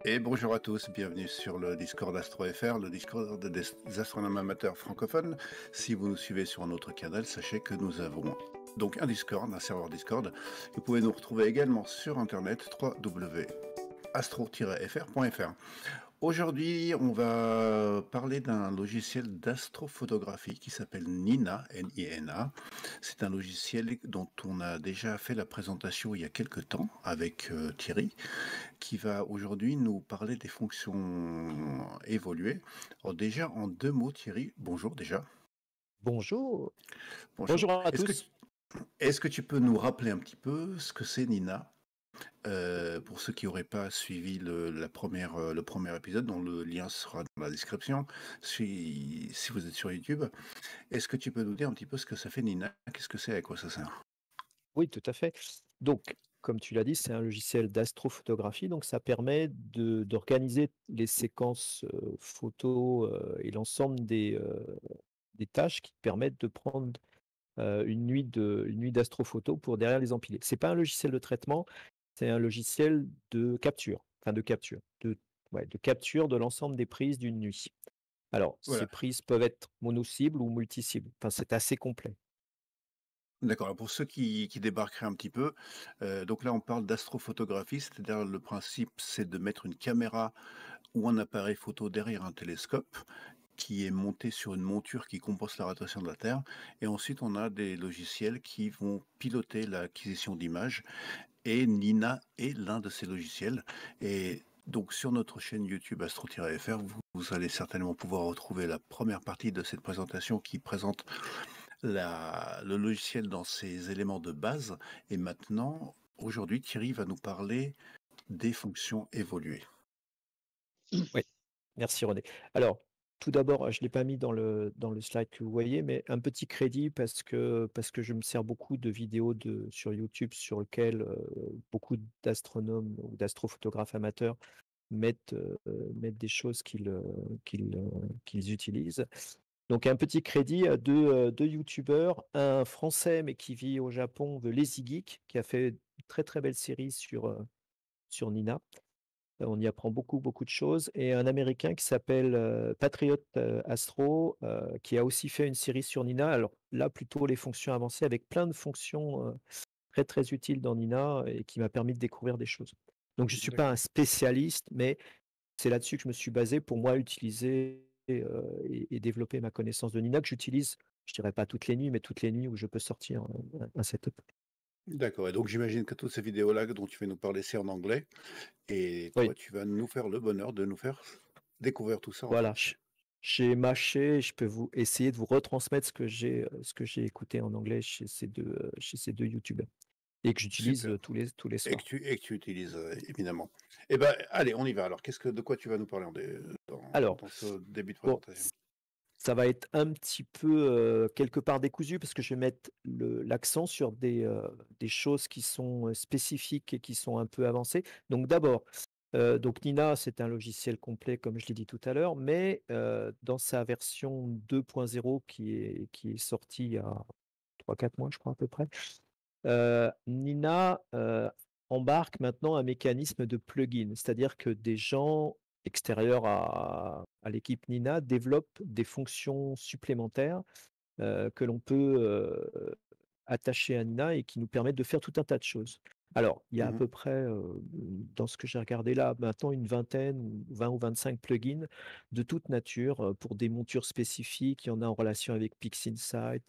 Et bonjour à tous, bienvenue sur le Discord AstroFR, le Discord des astronomes amateurs francophones. Si vous nous suivez sur un autre canal, sachez que nous avons donc un Discord, un serveur Discord. Vous pouvez nous retrouver également sur internet www.astro-fr.fr. Aujourd'hui, on va parler d'un logiciel d'astrophotographie qui s'appelle Nina, N-I-N-A. C'est un logiciel dont on a déjà fait la présentation il y a quelques temps avec Thierry, qui va aujourd'hui nous parler des fonctions évoluées. Alors déjà, en deux mots, Thierry, bonjour déjà. Bonjour. Bonjour. Bonjour à Est-ce que, tous. est-ce que tu peux nous rappeler un petit peu ce que c'est Nina? Pour ceux qui n'auraient pas suivi le premier épisode, dont le lien sera dans la description, si vous êtes sur YouTube, est-ce que tu peux nous dire un petit peu ce que ça fait Nina? Qu'est-ce que c'est? À quoi ça sert? Oui, tout à fait. Donc, comme tu l'as dit, c'est un logiciel d'astrophotographie. Donc, ça permet d'organiser les séquences photos et l'ensemble des tâches qui permettent de prendre une nuit d'astrophoto pour derrière les empiler. C'est pas un logiciel de traitement, c'est un logiciel de capture, enfin de capture de l'ensemble des prises d'une nuit. Alors, ces Voilà. prises peuvent être mono-cibles ou multi-cibles. Enfin, c'est assez complet. D'accord. Alors pour ceux qui débarqueraient un petit peu, donc là on parle d'astrophotographie, c'est-à-dire le principe c'est de mettre une caméra ou un appareil photo derrière un télescope qui est monté sur une monture qui compense la rotation de la Terre. Et ensuite, on a des logiciels qui vont piloter l'acquisition d'images. Et Nina est l'un de ces logiciels. Et donc, sur notre chaîne YouTube Astro-FR, vous allez certainement pouvoir retrouver la première partie de cette présentation qui présente le logiciel dans ses éléments de base. Et maintenant, aujourd'hui, Thierry va nous parler des fonctions évoluées. Oui, merci René. Alors, tout d'abord, je ne l'ai pas mis dans le slide que vous voyez, mais un petit crédit parce que je me sers beaucoup de vidéos sur YouTube sur lesquelles beaucoup d'astronomes ou d'astrophotographes amateurs mettent des choses qu'ils utilisent. Donc, un petit crédit à deux youtubeurs, un français mais qui vit au Japon, de Lazy Geek, qui a fait une très très belle série sur Nina. On y apprend beaucoup, beaucoup de choses. Et un Américain qui s'appelle Patriot Astro, qui a aussi fait une série sur Nina. Alors là, plutôt les fonctions avancées, avec plein de fonctions très, très utiles dans Nina et qui m'a permis de découvrir des choses. Donc, je ne suis pas un D'accord. spécialiste, mais c'est là-dessus que je me suis basé pour moi utiliser et développer ma connaissance de Nina, que j'utilise, je dirais pas toutes les nuits, mais toutes les nuits où je peux sortir un setup. D'accord, et donc j'imagine que toutes ces vidéos-là dont tu vas nous parler, c'est en anglais, et toi, Oui, tu vas nous faire le bonheur de nous faire découvrir tout ça en voilà. français. J'ai mâché, je peux vous essayer de vous retransmettre ce que j'ai écouté en anglais chez ces deux youtubeurs et que j'utilise Super. tous les Et que soirs. tu utilises, évidemment. Eh ben, allez, on y va. Alors, de quoi tu vas nous parler Alors, dans ce début de bon, présentation? ça va être un petit peu quelque part décousu parce que je vais mettre l'accent sur des choses qui sont spécifiques et qui sont un peu avancées. Donc d'abord, donc Nina, c'est un logiciel complet, comme je l'ai dit tout à l'heure, mais dans sa version 2.0 qui est sortie il y a 3 4 mois, je crois à peu près, Nina embarque maintenant un mécanisme de plugin, c'est-à-dire que des gens extérieurs à l'équipe Nina développent des fonctions supplémentaires que l'on peut attacher à Nina et qui nous permettent de faire tout un tas de choses. Alors, il y a à Mhm, peu près, dans ce que j'ai regardé là, maintenant une vingtaine, ou 20 ou 25 plugins de toute nature pour des montures spécifiques. Il y en a en relation avec PixInsight,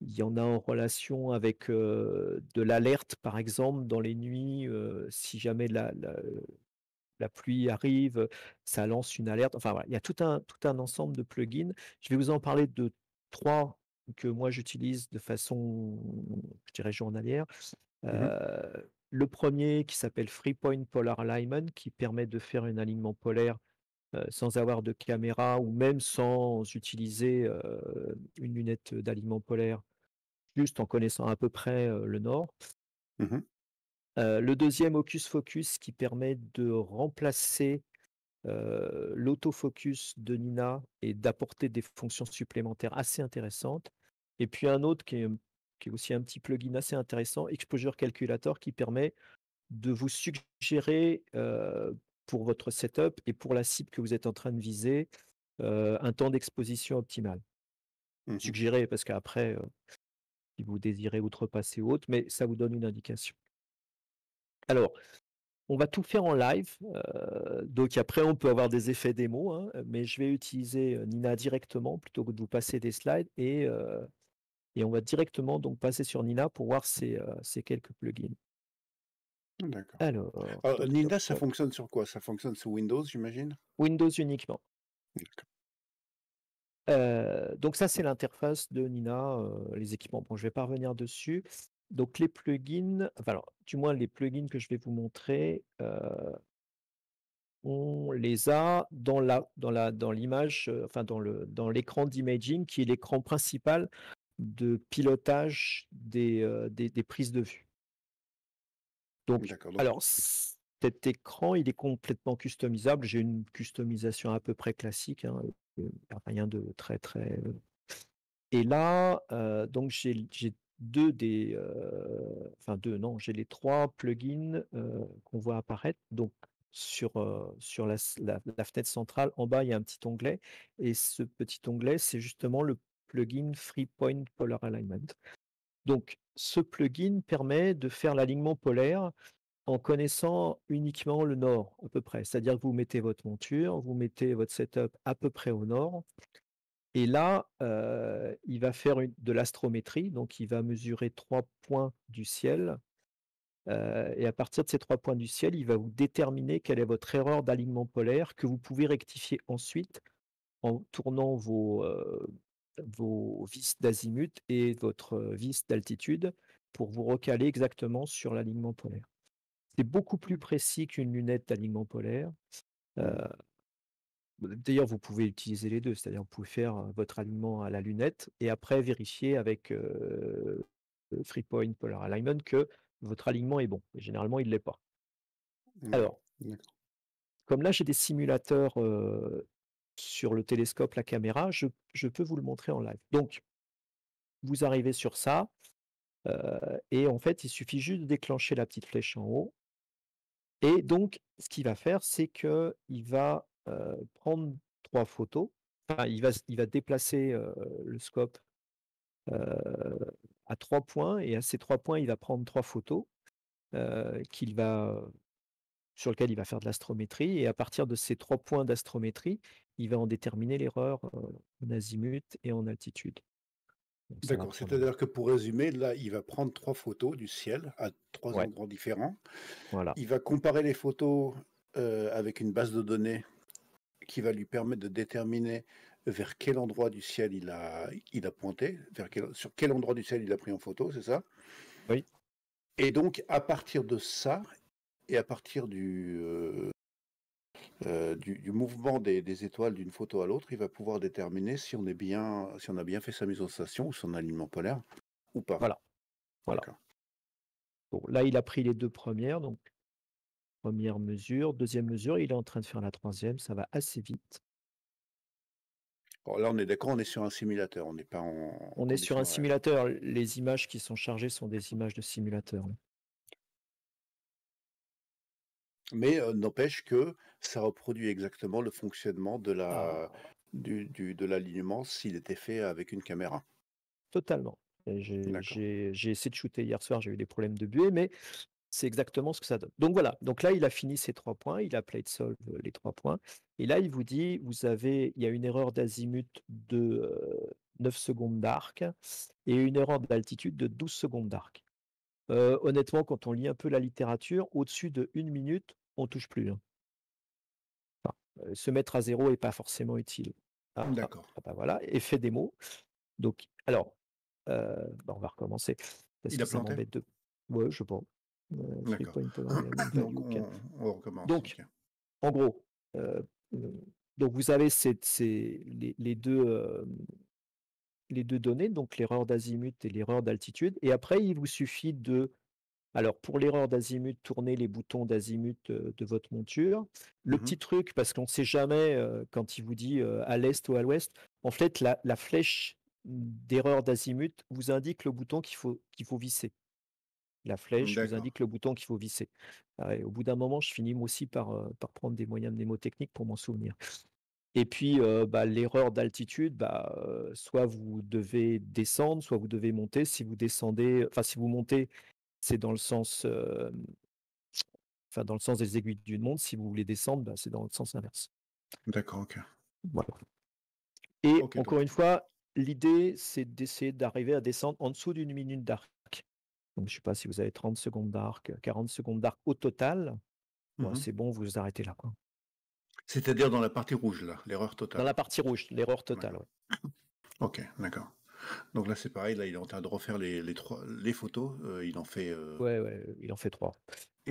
il y en a en relation avec de l'alerte, par exemple, dans les nuits, si jamais la pluie arrive, ça lance une alerte. Enfin voilà, il y a tout un ensemble de plugins. Je vais vous en parler de 3 que moi j'utilise de façon, je dirais, journalière. mhm. Le premier qui s'appelle Free Point Polar Alignment, qui permet de faire un alignement polaire sans avoir de caméra ou même sans utiliser une lunette d'alignement polaire, juste en connaissant à peu près le nord. Mhm. Le deuxième Hocus Focus qui permet de remplacer, l'autofocus de Nina et d'apporter des fonctions supplémentaires assez intéressantes. Et puis un autre qui est aussi un petit plugin assez intéressant, Exposure Calculator, qui permet de vous suggérer, pour votre setup et pour la cible que vous êtes en train de viser, un temps d'exposition optimal. Mmh. Suggérer parce qu'après, si vous désirez outrepasser ou autre, mais ça vous donne une indication. Alors, on va tout faire en live, donc après on peut avoir des effets démo, hein, mais je vais utiliser, Nina directement plutôt que de vous passer des slides et on va directement donc passer sur Nina pour voir ces quelques plugins. D'accord. Alors, Alors, toc toc Ninja, ça toc. fonctionne sur quoi? Ça fonctionne sous Windows, j'imagine? Windows uniquement. D'accord. Donc ça, c'est l'interface de Nina, les équipements. Bon, je vais pas revenir dessus. Donc les plugins, enfin alors, du moins les plugins que je vais vous montrer, on les a dans l'image, enfin dans l'écran d'imaging qui est l'écran principal de pilotage des prises de vue. Donc D'accord, donc alors cet écran, il est complètement customisable. J'ai une customisation à peu près classique, hein, rien de très, très, et là, donc j'ai 2 des, enfin 2 non, j'ai les 3 plugins, qu'on voit apparaître. Donc sur la fenêtre centrale, en bas, il y a un petit onglet et ce petit onglet, c'est justement le plugin Free Point Polar Alignment. Donc ce plugin permet de faire l'alignement polaire en connaissant uniquement le nord, à peu près. C'est-à-dire que vous mettez votre monture, vous mettez votre setup à peu près au nord et là, il va faire de l'astrométrie, donc il va mesurer 3 points du ciel, et à partir de ces 3 points du ciel, il va vous déterminer quelle est votre erreur d'alignement polaire que vous pouvez rectifier ensuite en tournant vos vis d'azimut et votre, vis d'altitude pour vous recaler exactement sur l'alignement polaire. C'est beaucoup plus précis qu'une lunette d'alignement polaire. Heu, mmh. D'ailleurs, vous pouvez utiliser les 2, c'est-à-dire vous pouvez faire, votre alignement à la lunette et après vérifier avec, le 3 Point Polar Alignment que votre alignement est bon et généralement il ne l'est pas. Mmh. Alors, D'accord. comme là j'ai des simulateurs, sur le télescope, la caméra, je peux vous le montrer en live. Donc, vous arrivez sur ça, et en fait, il suffit juste de déclencher la petite flèche en haut et donc ce qu'il va faire, c'est qu'il va, prendre 3 photos. Enfin, il va déplacer, le scope, heu, à 3 points et à ces 3 points, il va prendre 3 photos, qu'il va sur lesquelles il va faire de l'astrométrie et à partir de ces 3 points d'astrométrie, il va en déterminer l'erreur, en azimut et en altitude. Donc ça va D'accord, prendre c'est-à-dire que pour résumer, là, il va prendre 3 photos du ciel à 3 ouais, endroits différents. voilà, Il va comparer les photos, avec une base de données qui va lui permettre de déterminer vers quel endroit du ciel il a pointé, sur quel endroit du ciel il a pris en photo, c'est ça? oui, Et donc à partir de ça et à partir du mouvement des étoiles d'une photo à l'autre, il va pouvoir déterminer si on a bien fait sa mise en station ou son alignement polaire ou pas. voilà, voilà. D'accord. Bon, là, il a pris les 2 premières, donc première mesure, deuxième mesure, il est en train de faire la troisième. Ça va assez vite. Alors là, on est d'accord, on est sur un simulateur, on n'est pas en On est sur un conditions réelles. simulateur, les images qui sont chargées sont des images de simulateur, oui. Mais n'empêche que ça reproduit exactement le fonctionnement Ah, de l'alignement s'il était fait avec une caméra. totalement. Et j'ai D'accord. j'ai j'ai essayé de shooter hier soir, j'ai eu des problèmes de buée, mais c'est exactement ce que ça donne. Donc voilà, donc là, il a fini ses 3 points, il a played solve, les 3 points et là, il vous dit: il y a une erreur d'azimut de, 9 secondes d'arc et une erreur d'altitude de 12 secondes d'arc. Honnêtement, quand on lit un peu la littérature, au-dessus de 1 minute, on touche plus, hein. Se mettre à zéro est pas forcément utile. Ah, ah, D'accord. ah bah, voilà, effet démo. Donc alors, bah, on va recommencer parce Il que a ça planté? m'embête de ouais, je pense. Free D'accord. point polar alignment Donc value can on recommence, donc OK. en gros, donc vous avez les 2, les 2 données, donc l'erreur d'azimut et l'erreur d'altitude et après il vous suffit de Alors pour l'erreur d'azimut, tournez les boutons d'azimut, de votre monture. Le Mmh. petit truc, parce qu'on ne sait jamais, quand il vous dit, à l'est ou à l'ouest, en fait la flèche d'erreur d'azimut vous indique le bouton qu'il faut visser. La flèche vous D'accord, indique le bouton qu'il faut visser. Ah et au bout d'un moment, je finis moi aussi par prendre des moyens mnémotechniques pour m'en souvenir. Et puis, bah, l'erreur d'altitude, bah, soit vous devez descendre, soit vous devez monter. Si vous descendez enfin si vous montez, c'est dans le sens, enfin dans le sens des aiguilles d'une montre. Si vous voulez descendre, bah, c'est dans le sens inverse. d'accord, OK. Voilà. Et OK, encore donc une fois, l'idée, c'est d'essayer d'arriver à descendre en dessous d'une minute d'arc. Donc je sais pas si vous avez 30 secondes d'arc, 40 secondes d'arc au total, bah, mmh. c'est bon, vous vous arrêtez là, quoi. C'est-à-dire dans la partie rouge là, l'erreur Dans totale? la partie rouge, l'erreur totale, D'accord. ouais. OK, d'accord. Donc là, c'est pareil, là, il est en train de refaire les photos, Ouais, ouais, il en fait 3. il en fait 3,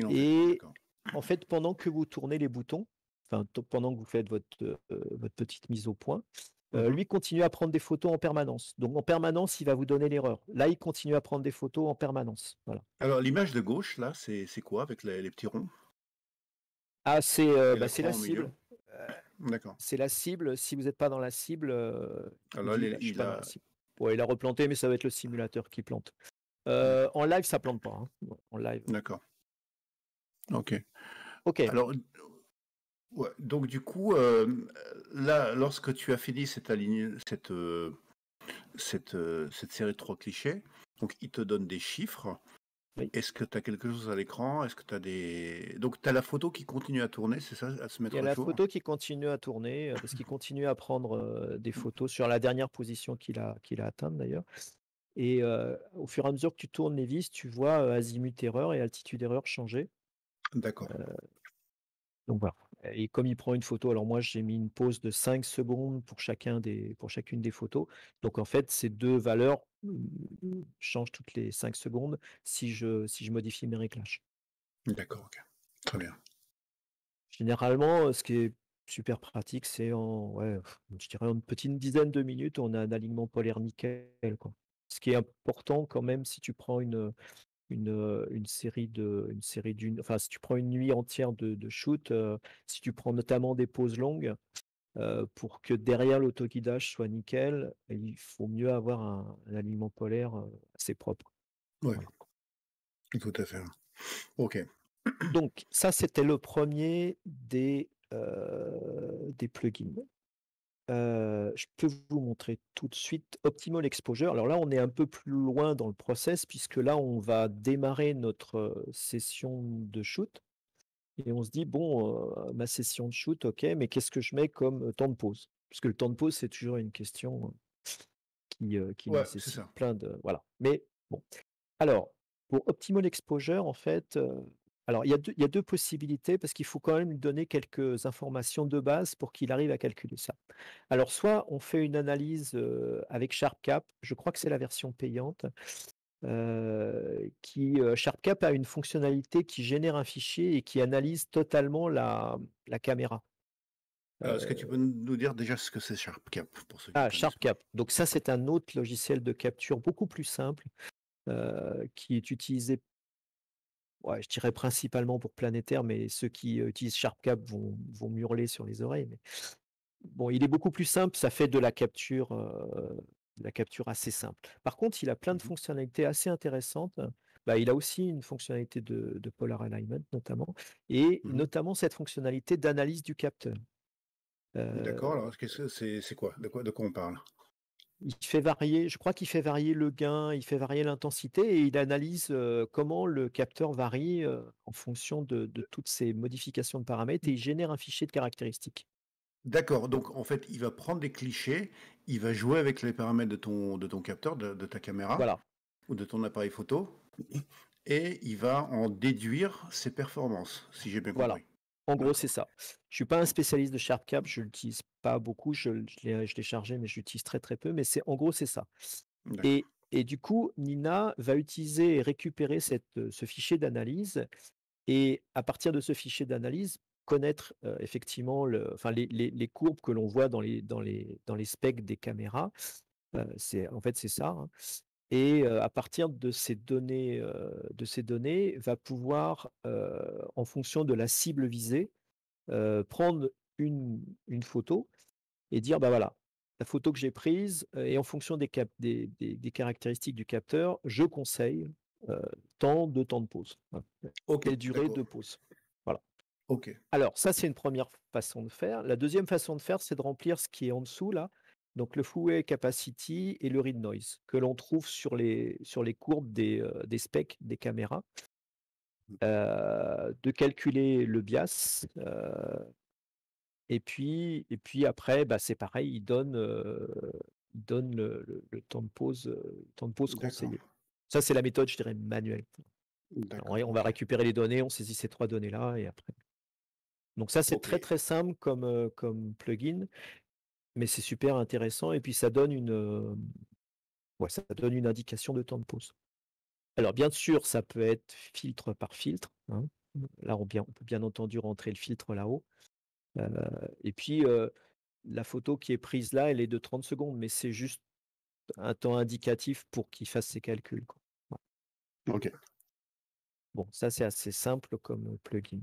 Et d'accord. en fait, pendant que vous tournez les boutons, enfin, pendant que vous faites votre petite mise au point, Mmh. lui continue à prendre des photos en permanence. Donc en permanence, il va vous donner l'erreur. Là, il continue à prendre des photos en permanence. Voilà. Alors l'image de gauche là, c'est quoi avec les petits ronds Ah, c'est et bah, la c'est croix la au milieu? cible. Euh, D'accord. c'est la cible. Si vous n'êtes pas dans la cible, il vous Alors là, dit, bah, je suis il pas dans la a cible. Ouais, il a replanté, mais ça va être le simulateur qui plante. d'accord, En live, ça plante pas, hein. Ouais, en live. d'accord, OK. Ok. Alors ouais, donc du coup, là, lorsque tu as fini cette série de 3 clichés, donc il te donne des chiffres. Oui. Est-ce que tu as quelque chose à l'écran? Est-ce que tu as des donc tu as la photo qui continue à tourner, c'est ça? À se Il y a mettre à la jour? photo qui continue à tourner, parce qu'il continue à prendre, des photos sur la dernière position qu'il a atteinte d'ailleurs et au fur et à mesure que tu tournes les vis, tu vois, azimut erreur et altitude erreur changer. D'accord, Donc voilà et comme il prend une photo, alors moi j'ai mis une pause de 5 secondes pour chacune des photos. Donc en fait, ces 2 valeurs, changent toutes les 5 secondes si je modifie mes réglages. d'accord, OK. Très bien. Généralement, ce qui est super pratique, c'est en ouais, je dirais en une petite dizaine de minutes, on a un alignement polaire nickel, quoi. Ce qui est important quand même si tu prends une série enfin, si tu prends une nuit entière de shoot, si tu prends notamment des pauses longues, pour que derrière l'autoguidage soit nickel, il faut mieux avoir un alignement polaire, assez propre. Ouais, Voilà. tout à fait. OK. Donc ça, c'était le premier des plugins. Je peux vous montrer tout de suite Optimal Exposure. Alors là, on est un peu plus loin dans le process puisque là, on va démarrer notre, session de shoot et on se dit: «Bon, ma session de shoot, OK, mais qu'est-ce que je mets comme, temps de pause?» puisque le temps de pause, c'est toujours une question, qui Ouais, c'est nécessite ça. plein de voilà. Mais bon, alors, pour Optimal Exposure, en fait, alors il y a deux possibilités parce qu'il faut quand même lui donner quelques informations de base pour qu'il arrive à calculer ça. Alors soit on fait une analyse, avec SharpCap, je crois que c'est la version payante, SharpCap a une fonctionnalité qui génère un fichier et qui analyse totalement la caméra. Est-ce que tu peux nous dire déjà ce que c'est SharpCap pour ceux qui connaissent pas? SharpCap, donc ça c'est un autre logiciel de capture beaucoup plus simple, qui est utilisé, ouais, je dirais principalement pour Planétaire, mais ceux qui, utilisent SharpCap vont m'hurler sur les oreilles, mais bon, il est beaucoup plus simple, ça fait de la capture assez simple. Par contre, il a plein de Mmh. fonctionnalités assez intéressantes. Bah, il a aussi une fonctionnalité de polar alignment notamment et Mmh. notamment cette fonctionnalité d'analyse du capteur. D'accord, Heu, alors qu'est-ce que c'est quoi? De quoi on parle? il fait varier je crois qu'il fait varier le gain, il fait varier l'intensité et il analyse, comment le capteur varie, en fonction de toutes ces modifications de paramètres et il génère un fichier de caractéristiques. D'accord, donc en fait, il va prendre des clichés, il va jouer avec les paramètres de ton capteur, de ta caméra Voilà. ou de ton appareil photo et il va en déduire ses performances, si j'ai bien Voilà. compris. En gros, c'est D'accord, ça. Je suis pas un spécialiste de SharpCap, je l'utilise pas beaucoup, je l'ai chargé, mais je l'utilise très, très peu, mais c'est en gros, c'est ça. d'accord, Et du coup, Nina va utiliser et récupérer ce fichier d'analyse et à partir de ce fichier d'analyse, connaître, effectivement enfin les courbes que l'on voit dans les specs des caméras, c'est en fait, c'est ça, hein. et à partir de ces données, va pouvoir, en fonction de la cible visée, prendre une photo et dire: «Bah, voilà, la photo que j'ai prise, et en fonction des caractéristiques du capteur, je conseille, heu, tant de temps de pause. Voilà, OK, telle durée d'accord. de pause». Voilà. OK, Alors ça, c'est une première façon de faire. La deuxième façon de faire, c'est de remplir ce qui est en dessous là, donc le Fourier capacity et le read noise que l'on trouve sur les courbes des specs des caméras. De calculer le bias, et puis après, bah, c'est pareil, il donne le temps de pause d'accord, conseillé. Ça, c'est la méthode, je dirais, manuelle. Alors, d'accord, on va OK, récupérer les données, on saisit ces 3 données-là et après donc ça, c'est très, OK, très simple comme, comme plugin, mais c'est super intéressant et puis ça donne ouais, ça donne une indication de temps de pause. Alors bien sûr, ça peut être filtre par filtre, hein. Là, on peut bien entendu rentrer le filtre là-haut, heu et puis, la photo qui est prise là, elle est de 30 secondes, mais c'est juste un temps indicatif pour qu'il fasse ses calculs, quoi. Ouais. OK. Bon, ça, c'est assez simple comme, plugin.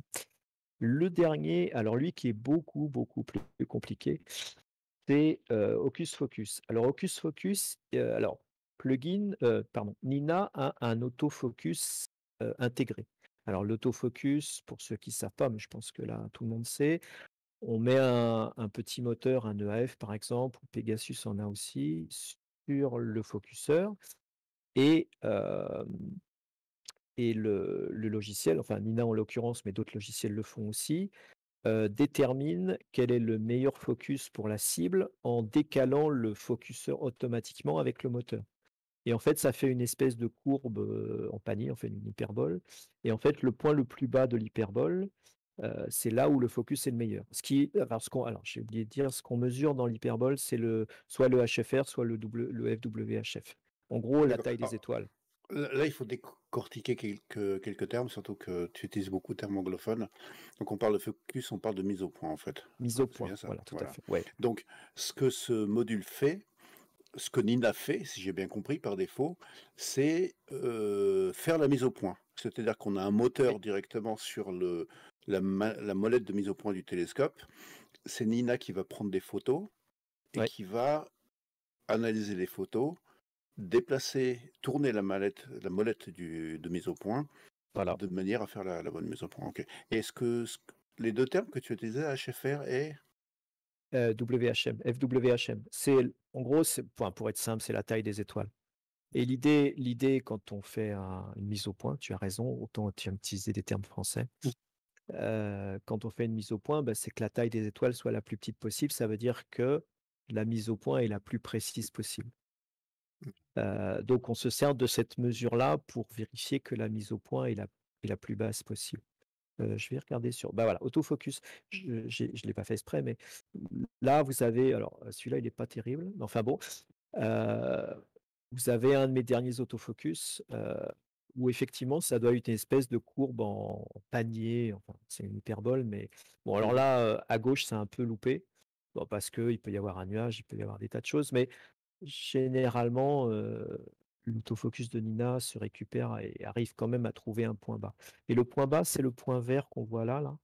Le dernier, alors lui qui est beaucoup, beaucoup plus compliqué, c'est, Hocus Focus. Alors Hocus Focus, alors plugin, pardon, Nina a un autofocus, intégré. Alors l'autofocus, pour ceux qui ne savent pas, mais je pense que là tout le monde sait, on met un petit moteur, un EAF par exemple, ou Pegasus en a aussi, sur le focuseur et le logiciel, enfin Nina en l'occurrence, mais d'autres logiciels le font aussi, détermine quel est le meilleur focus pour la cible en décalant le focuseur automatiquement avec le moteur. Et en fait, ça fait une espèce de courbe, en panier, en fait une hyperbole et en fait, le point le plus bas de l'hyperbole, c'est là où le focus est le meilleur. Alors j'ai oublié de dire, ce qu'on mesure dans l'hyperbole, c'est soit le HFR, soit le FWHF. En gros, la D'accord. taille des Alors, étoiles. là, il faut décortiquer quelques termes, surtout que tu utilises beaucoup de termes anglophones. Donc, on parle de focus, on parle de mise au point, en fait. Mise Hein, au c'est point, bien ça? voilà, tout à Voilà. fait, ouais. Donc, ce que ce module fait, ce que Nina fait, si j'ai bien compris, par défaut, c'est faire la mise au point. C'est-à-dire qu'on a un Oui, moteur directement sur la molette de mise au point du télescope. C'est Nina qui va prendre des photos et ouais, qui va analyser les photos, déplacer, tourner la molette de mise au point, voilà. de manière à faire la bonne mise au point. OK. Et est-ce que les 2 termes que tu utilisais, HFR et WHM, FWHM. En gros, pour être simple, c'est la taille des étoiles. Et l'idée quand on fait une mise au point, tu as raison, autant tu as utilisé des termes français. Mmh. Quand on fait une mise au point, bah, c'est que la taille des étoiles soit la plus petite possible. Ça veut dire que la mise au point est la plus précise possible. Donc on se sert de cette mesure-là pour vérifier que la mise au point est la plus basse possible. Je vais regarder bah, voilà, autofocus, je l'ai pas fait exprès, mais là, vous avez alors, celui-là, il est pas terrible, mais enfin bon, heu, vous avez un de mes derniers autofocus, où effectivement, ça doit être une espèce de courbe en panier, enfin, c'est une hyperbole, mais bon, alors Mmh. là, à gauche, c'est un peu loupé. Bon, parce qu'il peut y avoir un nuage, il peut y avoir des tas de choses, mais généralement, l'autofocus de Nina se récupère et arrive quand même à trouver un point bas. Et le point bas, c'est le point vert qu'on voit là,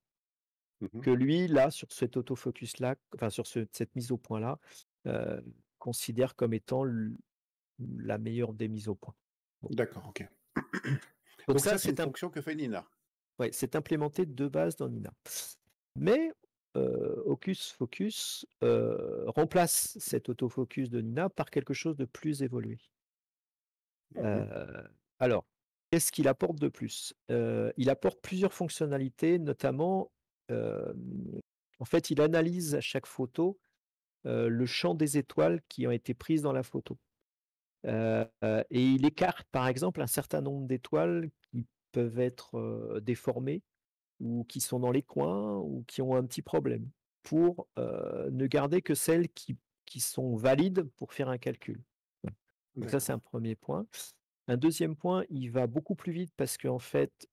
Mmh. que lui, là, sur cet autofocus-là, enfin sur cette mise au point-là, heu, considère comme étant la meilleure des mises au point. Bon. D'accord, OK. Donc Donc ça, ça, c'est une fonction que fait Nina? ouais, c'est implémenté de base dans Nina. Mais, Hocus Focus, remplace cet autofocus de Nina par quelque chose de plus évolué. Mmh. Alors, qu'est-ce qu'il apporte de plus? Il apporte plusieurs fonctionnalités, notamment, en fait, il analyse à chaque photo, le champ des étoiles qui ont été prises dans la photo. Et il écarte, par exemple, un certain nombre d'étoiles qui peuvent être, déformées ou qui sont dans les coins ou qui ont un petit problème pour, ne garder que celles qui sont valides pour faire un calcul. Voilà. Donc ça, c'est D'accord. un premier point. Un deuxième point, il va beaucoup plus vite parce qu'en fait,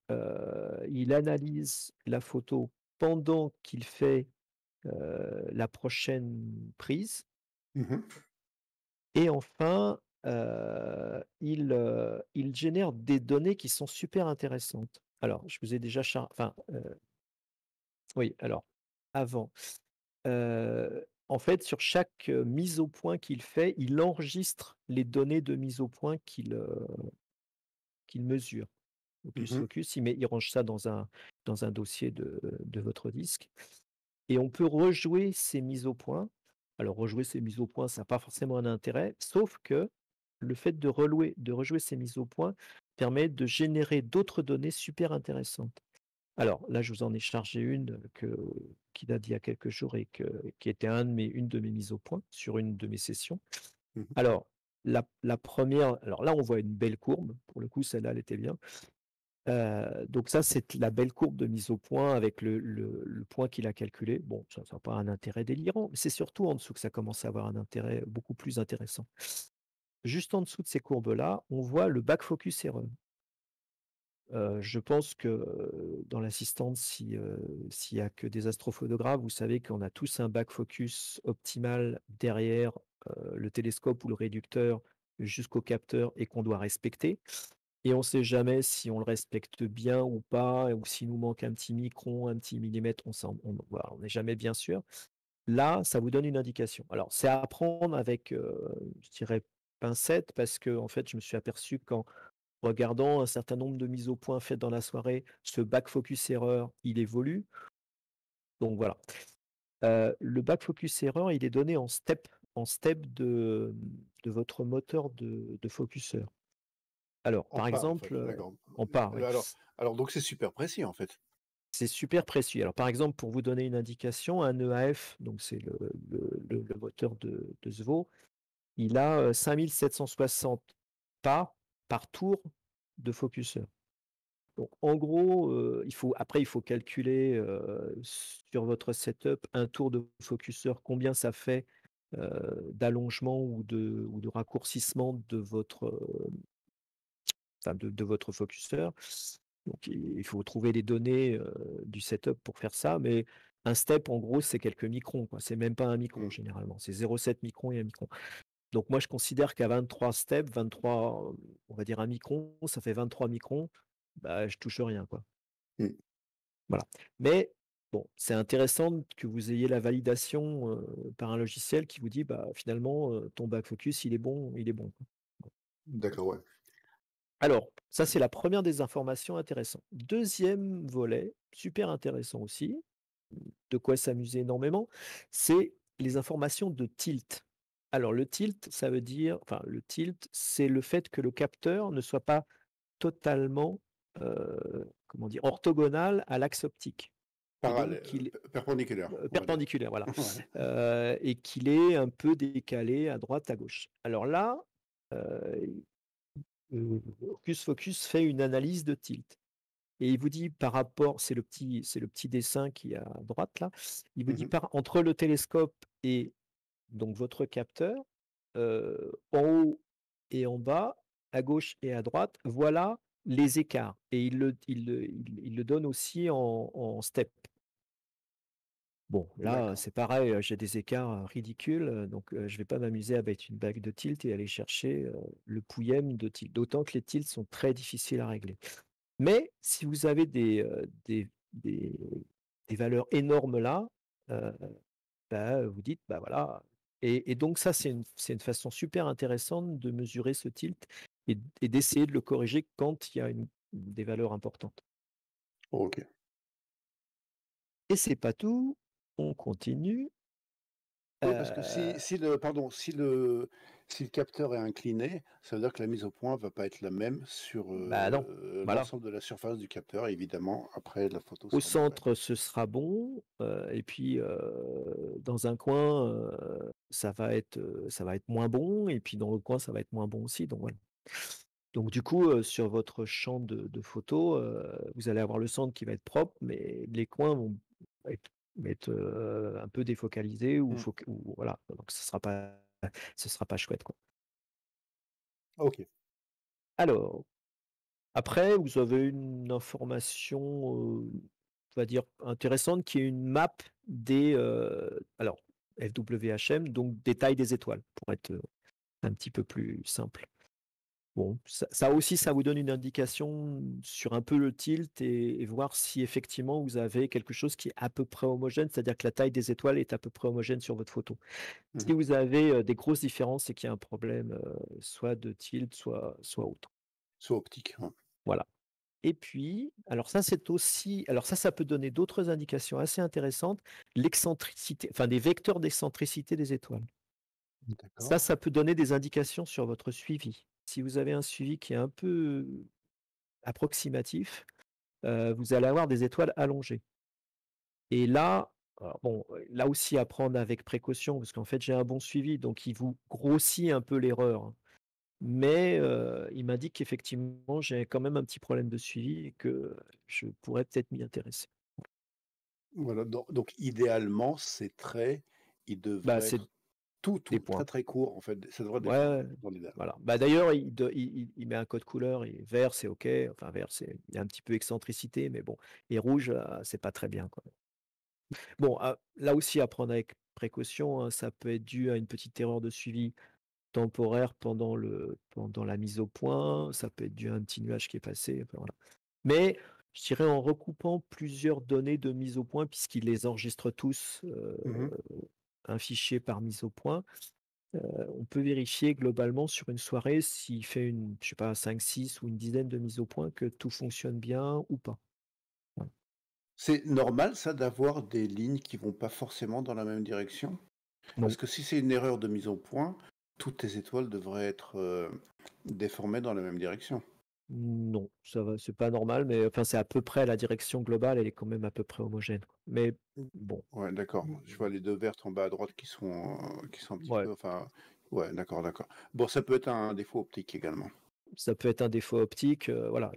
il analyse la photo pendant qu'il fait, la prochaine prise Mmh. et enfin, il génère des données qui sont super intéressantes. Alors, je vous ai déjà enfin, oui, alors, avant, en fait, sur chaque, mise au point qu'il fait, il enregistre les données de mise au point qu'il mesure. Hocus Mmh. Focus, il range ça dans un dossier de votre disque et on peut rejouer ces mises au point. Alors rejouer ces mises au point, ça n'a pas forcément un intérêt, sauf que le fait de rejouer ces mises au point permet de générer d'autres données super intéressantes. Alors là, je vous en ai chargé une, qui date d'il y a quelques jours et qui était une de mes mises au point sur une de mes sessions. Mmh. Alors la 1re, alors là, on voit une belle courbe, pour le coup, celle-là, elle était bien. Donc ça, c'est la belle courbe de mise au point avec le point qu'il a calculé. Bon, ça n'a pas un intérêt délirant, mais c'est surtout en dessous que ça commence à avoir un intérêt beaucoup plus intéressant. Juste en dessous de ces courbes-là, on voit le back focus error. Je pense que, dans l'assistante, s'il y a que des astrophotographes, vous savez qu'on a tous un back focus optimal derrière, le télescope ou le réducteur jusqu'au capteur et qu'on doit respecter. Et on ne sait jamais si on le respecte bien ou pas, ou s'il nous manque un petit micron, un petit millimètre, voilà, on n'est jamais bien sûr. Là, ça vous donne une indication. Alors, c'est à prendre avec, je dirais, pincette, parce que en fait, je me suis aperçu qu'en regardant un certain nombre de mises au point faites dans la soirée, ce back focus error, il évolue. Donc voilà. Le back focus error, il est donné en step de votre moteur de focuseur. Alors, En par part, en fait, exemple, d'accord. en part, oui. Alors donc c'est super précis, en fait? C'est super précis. Alors, par exemple, pour vous donner une indication, un EAF, donc c'est le moteur de SVO, il a 5760 pas par tour de focuseur. Donc, en gros, il faut calculer sur votre setup un tour de focuseur, combien ça fait d'allongement ou de raccourcissement de votre focuseur. Donc il faut trouver les données, du setup pour faire ça, mais un step, en gros, c'est quelques microns, quoi. C'est même pas un micron Mmh. généralement, c'est 0,7 microns et 1 micron. Donc moi, je considère qu'à 23 steps, 23, on va dire un micron, ça fait 23 microns, bah, je touche rien, quoi. Mmh. Voilà. Mais bon, c'est intéressant que vous ayez la validation, par un logiciel qui vous dit: «Bah, finalement, ton back focus, il est bon, quoi». D'accord, ouais. Alors, ça, c'est la première des informations intéressantes. Deuxième volet, super intéressant aussi, de quoi s'amuser énormément, c'est les informations de tilt. Alors le tilt, ça veut dire enfin le tilt, c'est le fait que le capteur ne soit pas totalement, comment dire? Orthogonal à l'axe optique et donc Parallè qu'il Perpendiculaire, on va dire. perpendiculaire, voilà, Ouais. et qu'il est un peu décalé à droite, à gauche. Alors là, heu Hocus Focus fait une analyse de tilt et il vous dit par rapport c'est le petit dessin qui est à droite là, il vous Mmh dit mh. entre le télescope et donc votre capteur, en haut et en bas, à gauche et à droite, voilà les écarts et il le donne aussi en step. Bon, là, D'accord. c'est pareil, j'ai des écarts, ridicules, donc je vais pas m'amuser à mettre une bague de tilt et aller chercher, le pouillème de tilt. D'autant que les tilts sont très difficiles à régler. Mais si vous avez des valeurs énormes là, heu, bah, vous dites: «Bah, voilà» et donc ça, c'est une façon super intéressante de mesurer ce tilt et d'essayer de le corriger quand il y a des valeurs importantes. OK. Et c'est pas tout, on continue, Oui, parce que si heu si le pardon, si le capteur est incliné, ça veut dire que la mise au point va pas être la même sur, bah, non, voilà. l'ensemble de la surface du capteur et évidemment, après la photo Au sera moins belle. centre, ce sera bon, et puis, dans un coin, ça va être moins bon et puis dans l'autre coin, ça va être moins bon aussi, donc voilà. Donc du coup, sur votre champ de photos, vous allez avoir le centre qui va être propre, mais les coins vont être un peu défocalisés Mmh. ou voilà, donc ce sera pas chouette, quoi. OK. Alors, après, vous avez une information, on va dire intéressante, qui est une map alors FWHM, donc des tailles des étoiles, pour être un petit peu plus simple. Bon, ça aussi, ça vous donne une indication sur un peu le tilt et voir si effectivement vous avez quelque chose qui est à peu près homogène, c'est-à-dire que la taille des étoiles est à peu près homogène sur votre photo. Si Mmh. vous avez, des grosses différences, c'est qu'il y a un problème, soit de tilt, soit autre. Soit optique, ouais. Voilà. Et puis, alors ça, c'est aussi alors ça peut donner d'autres indications assez intéressantes, l'excentricité, enfin des vecteurs d'excentricité des étoiles. D'accord. Ça peut donner des indications sur votre suivi. Si vous avez un suivi qui est un peu approximatif, vous allez avoir des étoiles allongées. Et là, alors bon, là aussi à prendre avec précaution parce qu'en fait, j'ai un bon suivi, donc il vous grossit un peu l'erreur, hein. Mais, il m'indique qu'effectivement, j'ai quand même un petit problème de suivi et que je pourrais peut-être m'y intéresser. Voilà, donc idéalement, ces traits, ils Bah, devraient c'est être tout, des tout très, points. très courts, en fait. Ça devrait Ouais, défendre ouais, dans l'idéal. voilà. Bah, d'ailleurs, il met un code couleur et vert, c'est OK. Enfin vert, il y a un petit peu excentricité, mais bon, et rouge, c'est pas très bien, quoi. Bon, là aussi à prendre avec précaution, hein, ça peut être dû à une petite erreur de suivi temporaire pendant la mise au point, ça peut être dû à un petit nuage qui est passé, enfin voilà. Mais je dirais en recoupant plusieurs données de mise au point puisqu'il les enregistre tous, Mmh. un fichier par mise au point, on peut vérifier globalement sur une soirée s'il fait une je sais pas 5, 6 ou une dizaine de mises au point que tout fonctionne bien ou pas. Voilà. C'est normal ça d'avoir des lignes qui vont pas forcément dans la même direction? Parce Non. que si c'est une erreur de mise au point, toutes tes étoiles devraient être, déformées dans la même direction. Non, ça va, c'est pas normal, mais enfin, c'est à peu près la direction globale, elle est quand même à peu près homogène, quoi. Mais bon, Ouais, d'accord. mmh, Je vois les 2 vertes en bas à droite qui sont un petit ouais, peu enfin ouais, d'accord, d'accord. Bon, ça peut être un défaut optique également. ça peut être un défaut optique, voilà.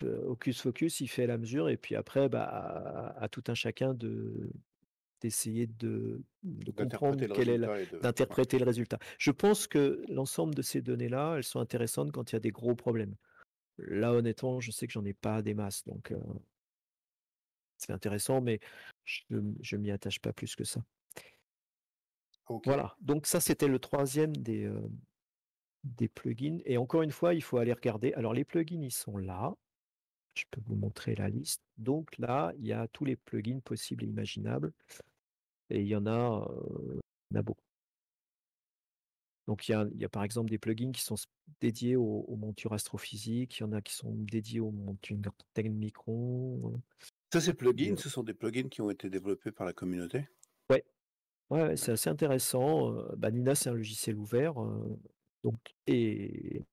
Hocus Focus, il fait la mesure et puis après, bah, à tout un chacun d'essayer de comprendre D'interpréter le quelle est résultat et de ouais. d'interpréter le résultat. Je pense que l'ensemble de ces données-là, elles sont intéressantes quand il y a des gros problèmes. Là, honnêtement, je sais que j'en ai pas des masses, donc c'est intéressant, mais je m'y attache pas plus que ça. OK. Voilà, donc ça, c'était le troisième des plugins et encore une fois, il faut aller regarder. Alors les plugins, ils sont là. Je peux vous montrer la liste. Donc là, il y a tous les plugins possibles et imaginables et il y en a beaucoup. Donc il y a par exemple des plugins qui sont dédiés aux montures astrophysiques, il y en a qui sont dédiés aux montures Techmicron. Ça, ces Il y plugins, a ce sont des plugins qui ont été développés par la communauté? ouais, ouais, ouais, c'est D'accord. assez intéressant. Bah, Nina, c'est un logiciel ouvert, donc et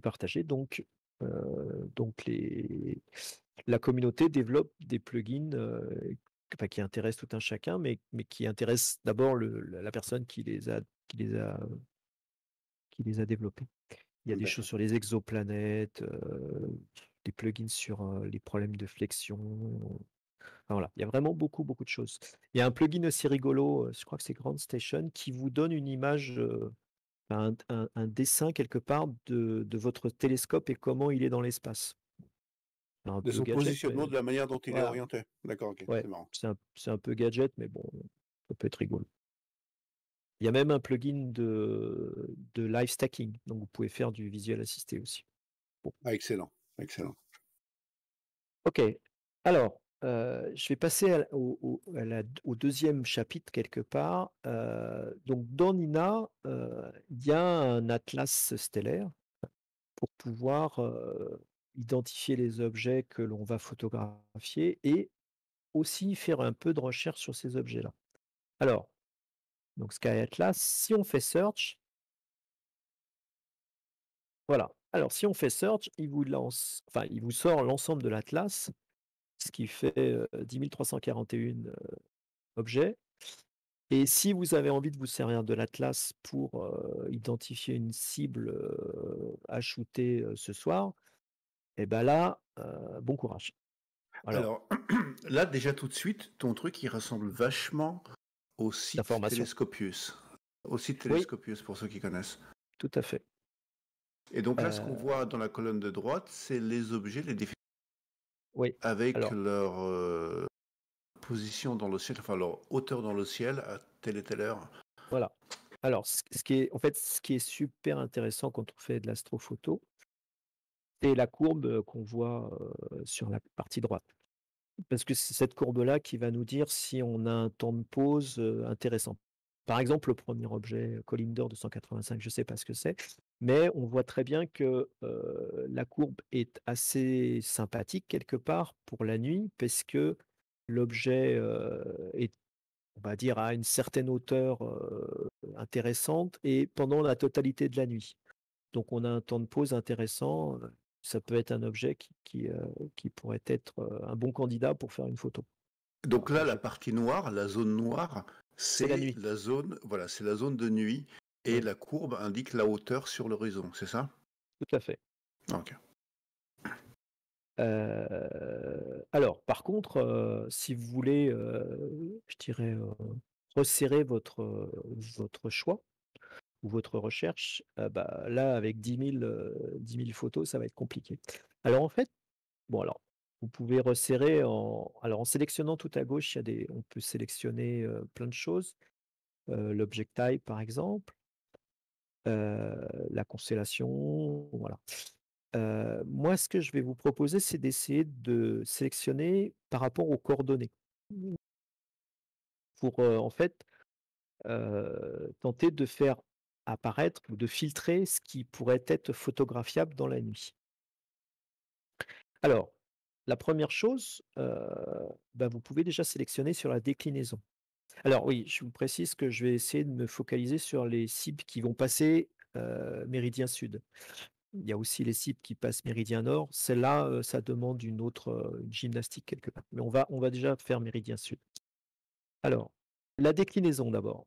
partagé. Donc la communauté développe des plugins, enfin, qui intéressent tout un chacun, mais qui intéressent d'abord la personne qui les a développés. Il y a des choses D'accord. sur les exoplanètes, des plugins sur, les problèmes de flexion. Enfin voilà, il y a vraiment beaucoup, beaucoup de choses. Il y a un plugin aussi rigolo, je crois que c'est Grand Station, qui vous donne une image, un dessin quelque part de votre télescope et comment il est dans l'espace. C'est un De peu son gadget, positionnement, mais de la manière dont il est voilà, orienté? D'accord, OK, ouais, c'est marrant. c'est un peu gadget, mais bon, ça peut être rigolo. Il y a même un plugin de live stacking, donc vous pouvez faire du visuel assisté aussi. Bon, Ah excellent, excellent. OK. Alors, je vais passer au 2e chapitre quelque part. Donc dans Nina, il y a un atlas stellaire pour pouvoir, identifier les objets que l'on va photographier et aussi faire un peu de recherche sur ces objets-là. Alors, donc Sky Atlas, si on fait search, voilà. Alors si on fait search, il vous sort l'ensemble de l'atlas, ce qui fait, 10 341, objets. Et si vous avez envie de vous servir de l'atlas pour, identifier une cible, à shooter, ce soir, et ben là, bon courage. Alors, Alors, là, déjà tout de suite, ton truc, il ressemble vachement au site d'information. Telescopius. Au site Oui, Telescopius, pour ceux qui connaissent. tout à fait. Et donc là, ce qu'on Heu, voit dans la colonne de droite, c'est les objets, les définitions oui, avec alors leur position dans le ciel, enfin leur hauteur dans le ciel à telle et telle heure. voilà. Alors ce qui est en fait, ce qui est super intéressant quand on fait de l'astrophoto, c'est la courbe, qu'on voit, sur la partie droite. Parce que c'est cette courbe-là qui va nous dire si on a un temps de pause, intéressant. Par exemple, le premier objet, Collinder 285, je ne sais pas ce que c'est, mais on voit très bien que, la courbe est assez sympathique quelque part pour la nuit, parce que l'objet, est, on va dire, à une certaine hauteur, intéressante et pendant la totalité de la nuit. Donc on a un temps de pause intéressant, ça peut être un objet qui pourrait être, un bon candidat pour faire une photo. Donc là, la Je partie noire, la zone noire, C'est la c'est nuit, la zone, voilà, c'est la zone de nuit et oui, la courbe indique la hauteur sur l'horizon, c'est ça? tout à fait. OK. Alors par contre, si vous voulez, je dirais, resserrer votre choix ou votre recherche, bah, là avec 10 000 photos, ça va être compliqué. Alors en fait, bon alors, vous pouvez resserrer en sélectionnant tout à gauche, il y a des on peut sélectionner, plein de choses, l'object type par exemple, la constellation, voilà. Moi ce que je vais vous proposer, c'est d'essayer de sélectionner par rapport aux coordonnées. Pour, en fait, tenter de faire apparaître ou de filtrer ce qui pourrait être photographiable dans la nuit. Alors, la première chose, bah, vous pouvez déjà sélectionner sur la déclinaison. Alors oui, je vous précise que je vais essayer de me focaliser sur les cibles qui vont passer, méridien sud. Il y a aussi les cibles qui passent méridien nord. Celle-là, ça demande une gymnastique quelque part. Mais on va déjà faire méridien sud. Alors, la déclinaison d'abord.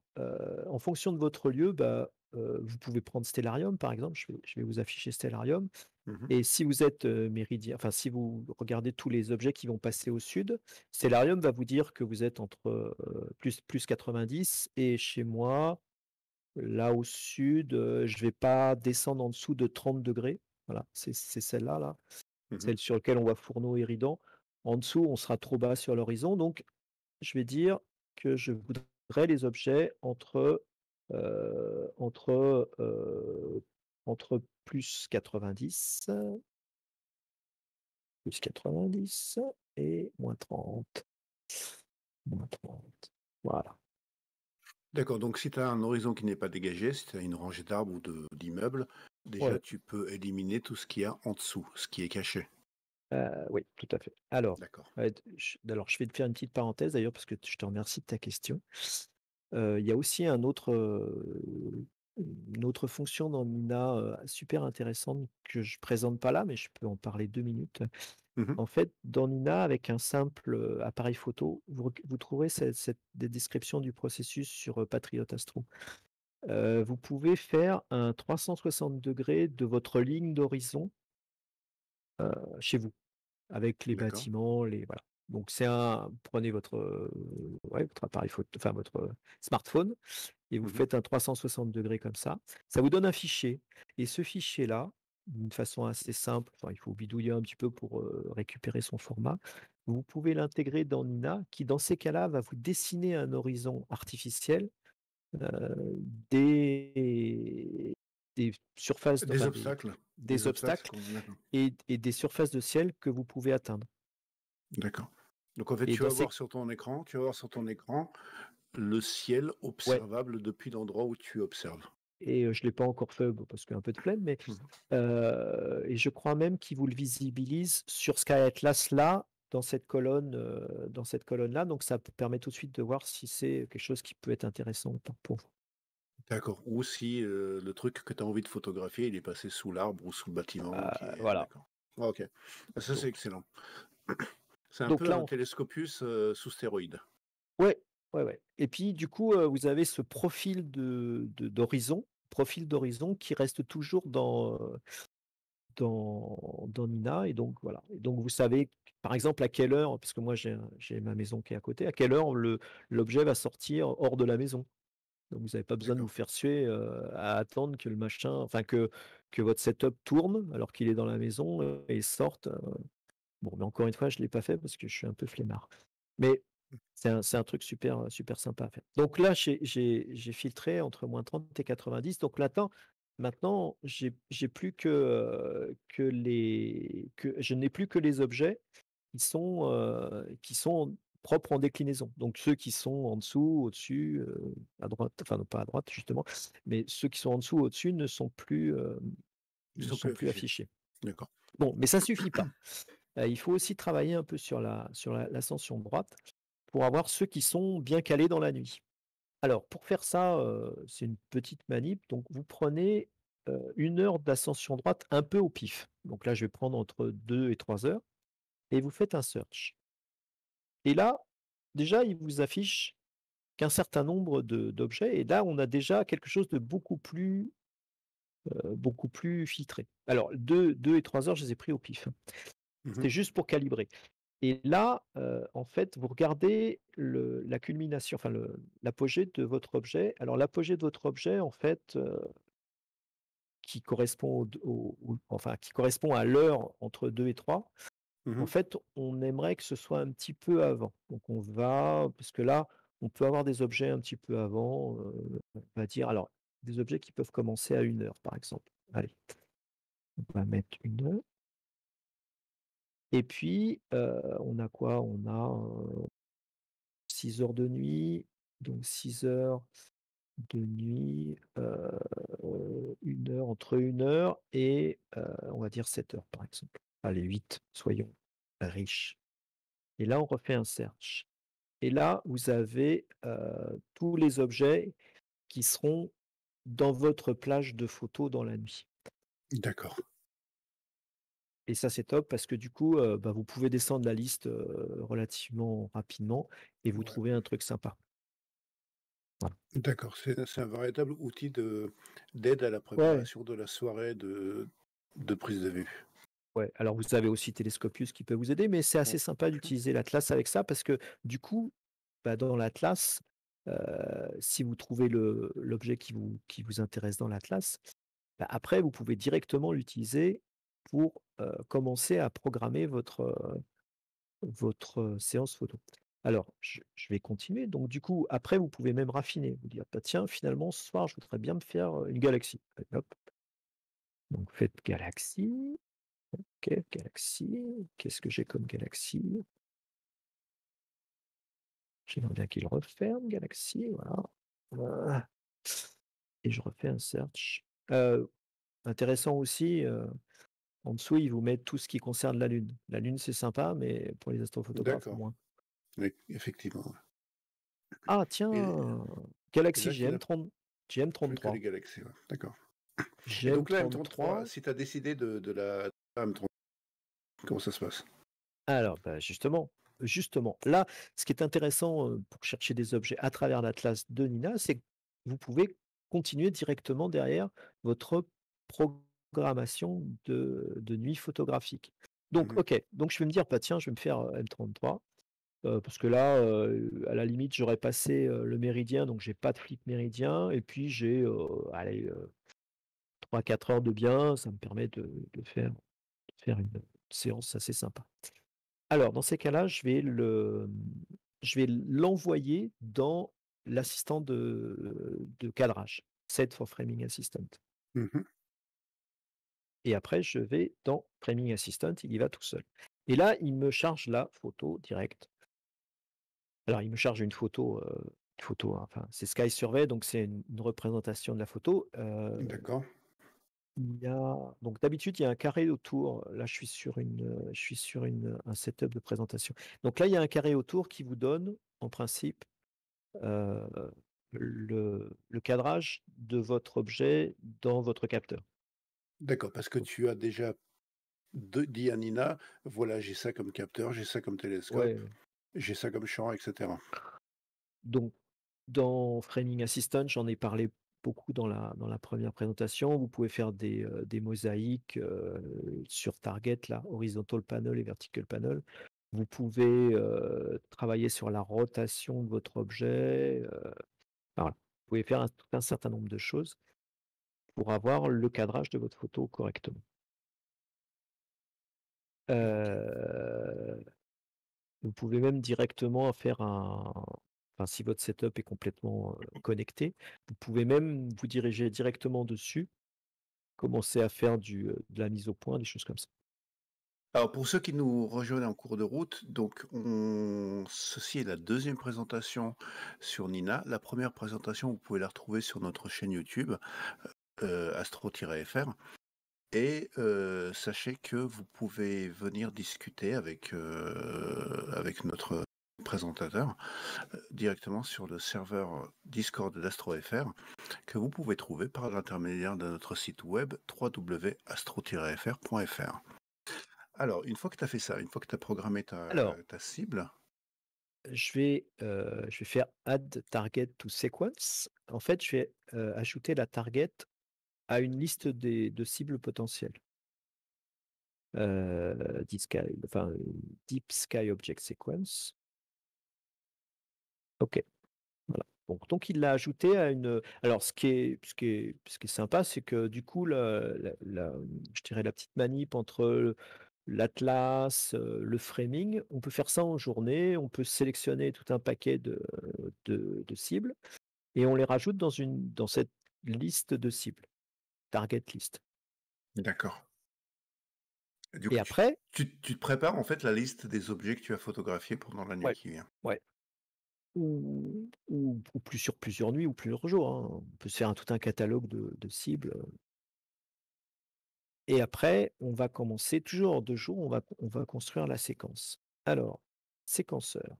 En fonction de votre lieu, bah, vous pouvez prendre Stellarium par exemple. Je vais vous afficher Stellarium. Mmh. Et si vous êtes, méridien, enfin si vous regardez tous les objets qui vont passer au sud, Stellarium va vous dire que vous êtes entre, plus 90 et chez moi, là au sud, je vais pas descendre en dessous de 30°. Voilà, c'est celle-là, là, Mmh. celle sur laquelle on voit Fourneau et Ridan. En dessous, on sera trop bas sur l'horizon, donc je vais dire que je voudrais les objets entre, entre plus 90 et -30. -30. Voilà. D'accord, donc si tu as un horizon qui n'est pas dégagé, si tu as une rangée d'arbres ou d'immeubles, déjà Ouais, tu peux éliminer tout ce qu'il y a en dessous, ce qui est caché. oui, tout à fait. Alors, D'accord. je vais te faire une petite parenthèse d'ailleurs parce que je te remercie de ta question. Il y a aussi une autre fonction dans Nina, super intéressante que je présente pas là, mais je peux en parler 2 minutes. Mmh. En fait, dans Nina, avec un simple, appareil photo, vous trouverez des descriptions du processus sur, Patriot Astro. Vous pouvez faire un 360° de votre ligne d'horizon, chez vous, avec les D'accord. bâtiments, les voilà. Donc prenez votre, ouais, votre appareil photo, enfin votre, smartphone et vous Mmh. faites un 360° comme ça. Ça vous donne un fichier et ce fichier-là, d'une façon assez simple, enfin il faut bidouiller un petit peu pour, récupérer son format. Vous pouvez l'intégrer dans Nina qui, dans ces cas-là, va vous dessiner un horizon artificiel, des surfaces Des enfin obstacles? des Des obstacles obstacles qu'on d'accord. et des surfaces de ciel que vous pouvez atteindre D'accord. Donc en fait, et tu vas dans voir ces sur ton écran le ciel ouais observable depuis l'endroit où tu observes. et je ne l'ai pas encore fait, bah, parce qu'un peu de flemme, mais Mmh. et je crois même qu'il vous le visibilise sur Sky Atlas là, dans cette colonne-là, donc ça permet tout de suite de voir si c'est quelque chose qui peut être intéressant ou pas pour vous. D'accord. Ou si, le truc que tu as envie de photographier, il est passé sous l'arbre ou sous le bâtiment qui est Voilà, d'accord. Ah, OK. Ah, ça, c'est donc excellent. C'est un donc peu là un on télescopus, sous stéroïdes. ouais, ouais, ouais et puis du coup, vous avez ce profil d'horizon qui reste toujours dans Nina et donc voilà et donc vous savez, par exemple, à quelle heure parce que moi j'ai ma maison qui est à côté, à quelle heure l'objet va sortir hors de la maison. Donc vous avez pas besoin de vous D'accord. faire suer, à attendre que le machin enfin que votre setup tourne alors qu'il est dans la maison, et sorte, bon mais encore une fois, je l'ai pas fait parce que je suis un peu flemmard. Mais C'est un truc super, super sympa à faire. Donc là, j'ai filtré entre -30 et 90. Donc maintenant, j'ai plus que je n'ai plus que les objets qui sont propres en déclinaison. Donc ceux qui sont en dessous, au-dessus, à droite, enfin non pas à droite justement, mais ceux qui sont en dessous, au-dessus Ils ne sont sont plus plus affichés. affichés. D'accord. Bon, mais ça suffit pas. Il faut aussi travailler un peu sur l'ascension droite pour avoir ceux qui sont bien calés dans la nuit. Alors pour faire ça, c'est une petite manip, donc vous prenez, 1 heure d'ascension droite un peu au pif. Donc là, je vais prendre entre 2 et 3 heures et vous faites un search et là, déjà, il vous affiche qu'un certain nombre d'objets et là, on a déjà quelque chose de beaucoup plus filtré. Alors 2 et 3 heures, je les ai pris au pif, hein. Mmh. C'était juste pour calibrer. Et là, en fait, vous regardez la culmination, enfin l'apogée de votre objet. Alors l'apogée de votre objet, en fait, qui correspond enfin, qui correspond à l'heure entre 2 et 3. En Mmh. fait, on aimerait que ce soit un petit peu avant. Donc on va parce que là, on peut avoir des objets un petit peu avant, on va dire alors, des objets qui peuvent commencer à 1 heure, par exemple. Allez, on va mettre 1 heure et puis, on a quoi? On a, 6 heures de nuit, donc 6 heures de nuit, 1 heure, entre 1 heure et on va dire 7 heures, par exemple. Allez 8, soyons riches et là, on refait un search et là, vous avez, tous les objets qui seront dans votre plage de photos dans la nuit D'accord. et ça, c'est top parce que du coup, bah, vous pouvez descendre la liste, relativement rapidement et vous Ouais. trouvez un truc sympa. Voilà. D'accord, c'est un véritable outil d'aide à la Ouais. préparation de la soirée de prise de vue. Ouais, alors vous avez aussi Telescopius qui peut vous aider, mais c'est Ouais. assez sympa d'utiliser l'atlas avec ça parce que du coup, bah, dans l'atlas, si vous trouvez l'objet qui vous intéresse dans l'atlas, bah, après vous pouvez directement l'utiliser pour, commencer à programmer votre séance photo. Alors je vais continuer, donc du coup, après vous pouvez même raffiner, vous dire: «Bah, tiens, finalement ce soir je voudrais bien me faire, une galaxie». Allez hop, donc faites galaxie. OK, galaxie. Qu'est-ce que j'ai comme galaxie? J'aimerais bien qu'il referme galaxie, voilà. Voilà et je refais un search. Intéressant aussi, en dessous, ils vous mettent tout ce qui concerne la Lune. La Lune, c'est sympa, mais pour les astrophotographes, D'accord. moins. Oui, effectivement, ouais. Ah et tiens! et Galaxy là, tu n'as plus que les GM33. galaxies, ouais. D'accord. Et donc là, M33, GM33. si tu as décidé de la M33, comment ça se passe? Alors, bah, justement, là, ce qui est intéressant, pour chercher des objets à travers l'atlas de Nina, c'est que vous pouvez continuer directement derrière votre programmation de nuit photographique. Donc Mmh. OK, donc je vais me dire: «Bah, tiens, je vais me faire, M33», parce que là, à la limite, j'aurais passé, le méridien, donc j'ai pas de flip méridien et puis j'ai, allez, 3-4 heures de bien, ça me permet de faire une séance assez sympa. Alors, dans ces cas-là, je vais l'envoyer dans l'assistant de cadrage, Set for Framing Assistant Mmh. et après je vais dans Framing Assistant, il y va tout seul et là, il me charge la photo directe. Alors il me charge une photo, hein, enfin, c'est Sky Survey, donc c'est une représentation de la photo. D'accord. Il y a donc d'habitude, il y a un carré autour. Là, je suis sur un setup de présentation. Donc là, il y a un carré autour qui vous donne, en principe, heu, le cadrage de votre objet dans votre capteur. D'accord, parce que Donc tu as déjà dit à Nina: «Voilà, j'ai ça comme capteur, j'ai ça comme télescope, ouais, j'ai ça comme champ» et cetera. donc dans Framing Assistant, j'en ai parlé beaucoup dans la première présentation. Vous pouvez faire des mosaïques, sur target là, horizontal panel et vertical panel. Vous pouvez, travailler sur la rotation de votre objet, voilà. Vous pouvez faire tout un certain nombre de choses pour avoir le cadrage de votre photo correctement. OK. Heu, Vous pouvez même directement faire enfin, si votre setup est complètement, connecté, vous pouvez même vous diriger directement dessus, commencer à faire de la mise au point, des choses comme ça. Alors pour ceux qui nous rejoignent en cours de route, donc ceci est la deuxième présentation sur Nina. La première présentation, vous pouvez la retrouver sur notre chaîne YouTube, astro-fr. Et sachez que vous pouvez venir discuter avec notre présentateur, directement sur le serveur Discord d'AstroFR, que vous pouvez trouver par l'intermédiaire de notre site web www.astro-fr.fr. Alors, une fois que tu as fait ça, une fois que tu as programmé Alors, ta cible, je vais faire add target to sequence. En fait, je vais, ajouter la target à une liste de cibles potentielles. Deep Sky Object Sequence. OK. Voilà. Donc il l'a ajouté à une, alors ce qui est sympa, c'est que du coup je dirais la petite manip entre l'atlas, le framing, on peut faire ça en journée, on peut sélectionner tout un paquet de cibles et on les rajoute dans cette liste de cibles, target list. d'accord. Du Et coup, après tu te prépares en fait la liste des objets que tu as photographiés pendant la nuit ouais, qui vient. ouais, ou plus sur plusieurs nuits ou plusieurs jours, hein. On peut se faire tout un catalogue de cibles. Et après, on va commencer toujours en 2 jours, on va construire la séquence. Alors, séquenceur,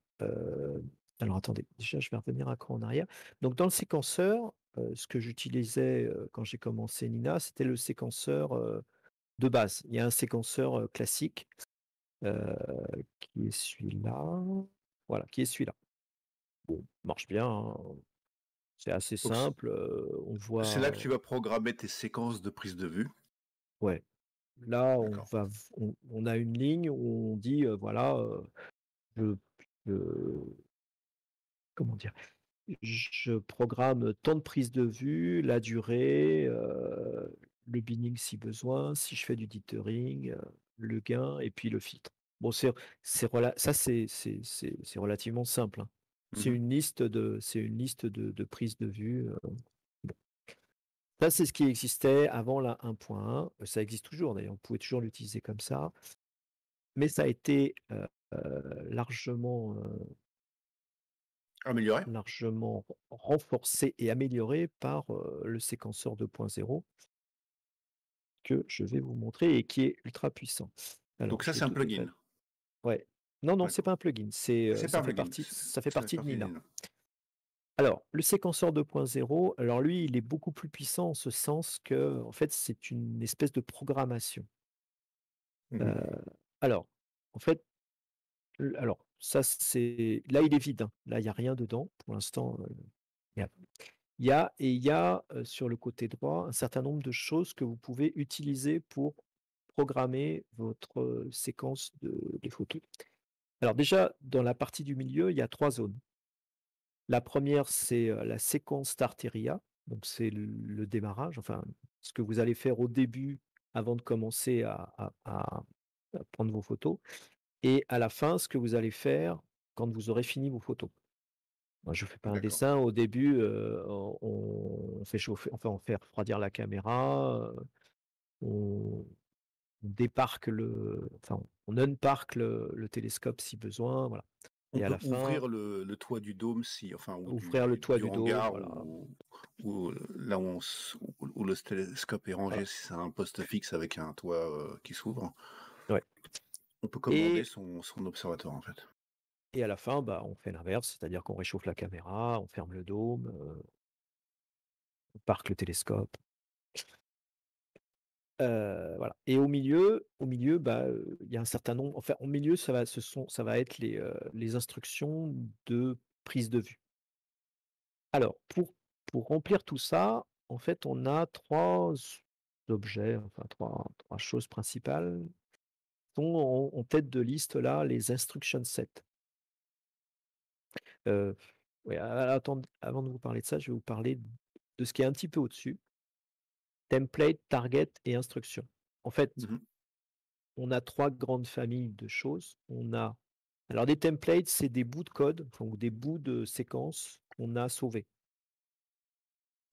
alors attendez, déjà je vais revenir un cran en arrière. Donc dans le séquenceur, ce que j'utilisais, quand j'ai commencé Nina, c'était le séquenceur, de base. Il y a un séquenceur, classique, heu, qui est celui-là. Voilà, qui est celui-là. Bon, marche bien, hein, c'est assez Donc simple, on c'est là voit que tu vas programmer tes séquences de prise de vue. ouais. Là, D'accord. on a une ligne où on dit, voilà, je je comment dire? Je programme tant de prises de vue, la durée, le binning si besoin, si je fais du dithering, le gain et puis le filtre. Bon, c'est relativement simple, hein. Mmh. C'est une liste de prises de vue, bon. Ça, c'est ce qui existait avant la 1.1, ça existe toujours d'ailleurs, vous pouvez toujours l'utiliser comme ça. Mais ça a été, largement, Amélioré? largement renforcé et amélioré par, le séquenceur 2.0 que je vais vous montrer et qui est ultra puissant. Donc Alors ça, je vais c'est un tout plugin? ouais. Non, non, c'est D'accord. pas un plugin, C'est pas un plugin, ça fait ça fait partie de partie Nina. d'une. Alors, le séquenceur 2.0, alors lui, il est beaucoup plus puissant en ce sens que, en fait, c'est une espèce de programmation. Mmh. Heu, alors, en fait, alors ça, c'est là, il est vide, hein. Là, il y a rien dedans pour l'instant, il y a il y a, sur le côté droit, un certain nombre de choses que vous pouvez utiliser pour programmer votre, séquence des photos. Alors déjà, dans la partie du milieu, il y a 3 zones. La première, c'est, la séquence start area, donc c'est le démarrage, enfin, ce que vous allez faire au début avant de commencer à prendre vos photos et à la fin, ce que vous allez faire quand vous aurez fini vos photos. Moi, je fais pas un D'accord. dessin. Au début, on fait chauffer, enfin, on fait refroidir la caméra, on déparque enfin, on unpark le télescope si besoin, voilà. On Et à peut la fin, ouvrir le toit du dôme si enfin ou ouvrir le toit du du dôme, hangar voilà, ou là où le télescope est rangé, voilà, si c'est un poste fixe avec un toit, qui s'ouvre, ouais. on peut commander Et son observatoire, en fait. à la fin, bah, on fait l'inverse, c'est-à-dire qu'on réchauffe la caméra, on ferme le dôme, on parque le télescope. Voilà et au milieu, bah, il y a un certain nombre, enfin, au milieu, ça va être les instructions de prise de vue. Alors pour remplir tout ça, en fait, on a 3 objets, enfin trois choses principales, sont en tête de liste là, les instruction sets. Heu, ouais, avant de vous parler de ça, je vais vous parler de ce qui est un petit peu au-dessus, template, target et instruction. En fait, Mmh. on a 3 grandes familles de choses. On a Alors des templates, c'est des bouts de code, enfin, ou des bouts de séquences qu'on a sauvés.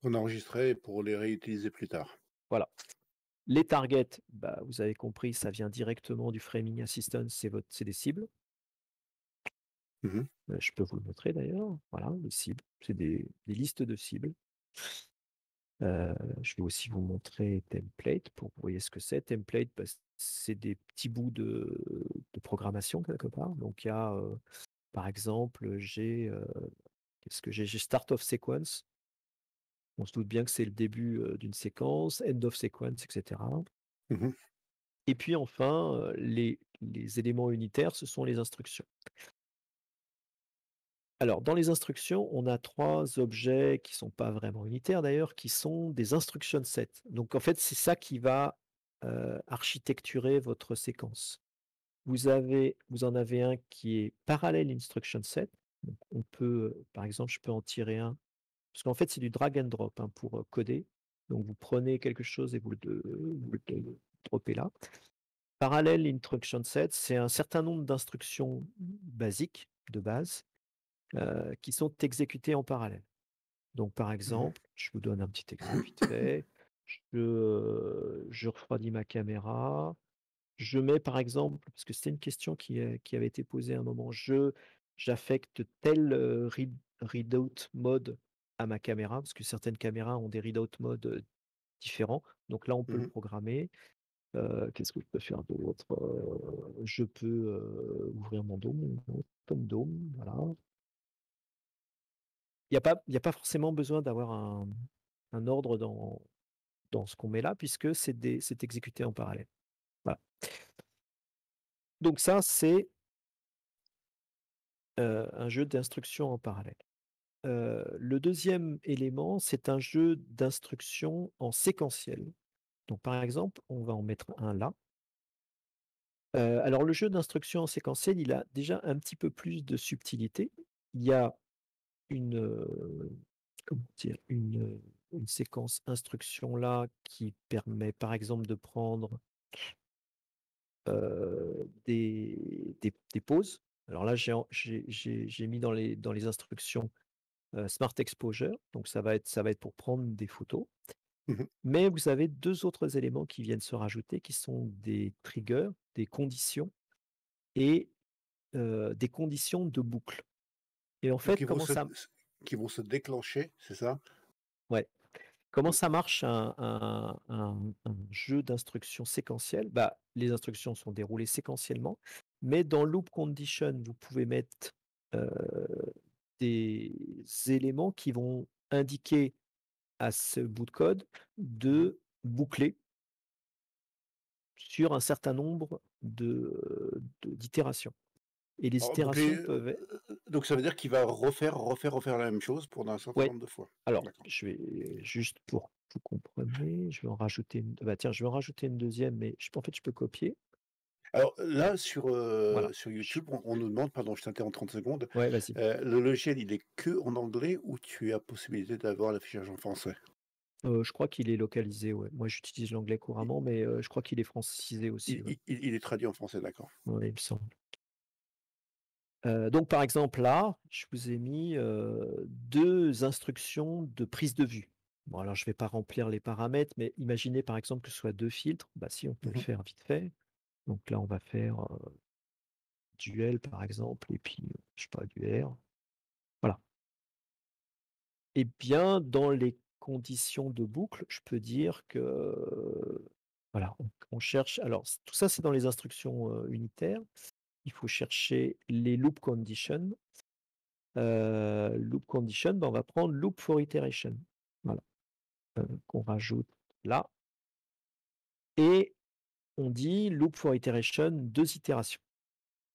On enregistrait pour les réutiliser plus tard. Voilà. Les targets, bah, vous avez compris, ça vient directement du Framing Assistant, c'est des cibles. Mmh. Je peux vous le montrer d'ailleurs. Voilà, les cibles, c'est des listes de cibles. Je vais aussi vous montrer template pour que vous voyez ce que c'est. Template, bah, c'est des petits bouts de programmation quelque part. Donc il y a, par exemple, qu'est-ce que j'ai? J'ai start of sequence. On se doute bien que c'est le début, d'une séquence, end of sequence, et cetera. Mmh. Et puis enfin, les éléments unitaires, ce sont les instructions. Alors, dans les instructions, on a 3 objets qui sont pas vraiment unitaires d'ailleurs, qui sont des instruction sets. Donc en fait, c'est ça qui va, architecturer votre séquence. Vous en avez un qui est parallel instruction set. Donc on peut, par exemple, je peux en tirer un parce qu'en fait, c'est du drag and drop, hein, pour, coder. Donc vous prenez quelque chose et vous le droppez là. Parallel instruction set, c'est un certain nombre d'instructions basiques, de base, qui sont exécutées en parallèle. Donc par Mmh. exemple, je vous donne un petit exemple vite fait. Je refroidis ma caméra. Je mets par exemple, parce que c'était une question qui avait été posée à un moment, j'affecte tel, readout mode à ma caméra, parce que certaines caméras ont des readout modes, différents. Donc là, on peut le Mmh. programmer. Qu'est-ce que je peux faire d'autre? Je peux, ouvrir mon DOM, mon Tom DOM, voilà. Il y a pas forcément besoin d'avoir un ordre dans ce qu'on met là, puisque c'est exécuté en parallèle. Voilà. Donc ça, c'est, un jeu d'instructions en parallèle. Le deuxième élément, c'est un jeu d'instructions en séquentiel. Donc par exemple, on va en mettre un là. Alors le jeu d'instructions en séquentiel, il a déjà un petit peu plus de subtilité. Il y a une, comment dire? Une séquence instruction là qui permet par exemple de prendre, des pauses. Alors là, j'ai mis dans les instructions, Smart Exposure, donc ça va être pour prendre des photos. Mmh. Mais vous avez 2 autres éléments qui viennent se rajouter, qui sont des triggers, des conditions et des conditions de boucle. Et en Donc fait, comment ça qui vont se déclencher, c'est ça? ouais, comment ça D'accord. marche un jeu d'instructions séquentiel? Bah, les instructions sont déroulées séquentiellement, mais dans loop condition, vous pouvez mettre, heu, des éléments qui vont indiquer à ce bout de code Mmh. de boucler sur un certain nombre d'itérations. Et les Alors itérations boucler, peuvent être donc ça veut dire qu'il va refaire la même chose pendant un certain ouais, nombre de fois? alors D'accord. je vais juste pour que vous compreniez, je vais en rajouter une bah, tiens, je vais en rajouter une deuxième, mais en fait, je peux copier. Alors là, sur, Voilà. sur YouTube, on nous demande, pardon, je t'interromps 30 secondes, Ouais, vas-y. le logiciel, il est que en anglais ou tu as possibilité d'avoir l'affichage en français? Je crois qu'il est localisé, ouais. Moi, j'utilise l'anglais I couramment, mais je crois qu'il est francisé aussi, ouais. il est traduit en français, d'accord. Ouais, il me semble. Donc par exemple là, je vous ai mis, 2 instructions de prise de vue. Bon alors je ne vais pas remplir les paramètres, mais imaginez par exemple que ce soit 2 filtres. Bah si, on peut le Mmh. faire vite fait. Donc là, on va faire, duel par exemple et puis, je sais pas, du R. Voilà. Et bien dans les conditions de boucle, je peux dire que, voilà, on cherche alors tout ça c'est dans les instructions, unitaires. Il faut chercher les loop conditions. Loop condition, bah, on va prendre loop for iteration. Voilà, qu'on rajoute là et on dit loop for iteration, 2 itérations.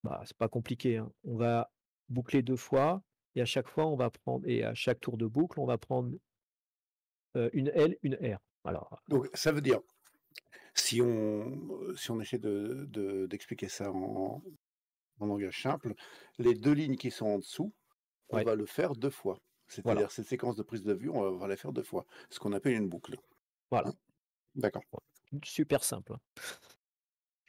Bah, c'est pas compliqué, hein. On va boucler 2 fois et à chaque fois on va prendre et à chaque tour de boucle, on va prendre, une L, une R. Alors, Donc ça veut dire, si on essaie d'expliquer ça en langage simple, les 2 lignes qui sont en dessous, on ouais, va le faire 2 fois. voilà, C'est-à-dire cette séquence de prise de vue, on va la faire 2 fois, ce qu'on appelle une boucle. voilà. Hein? D'accord. Super simple, hein.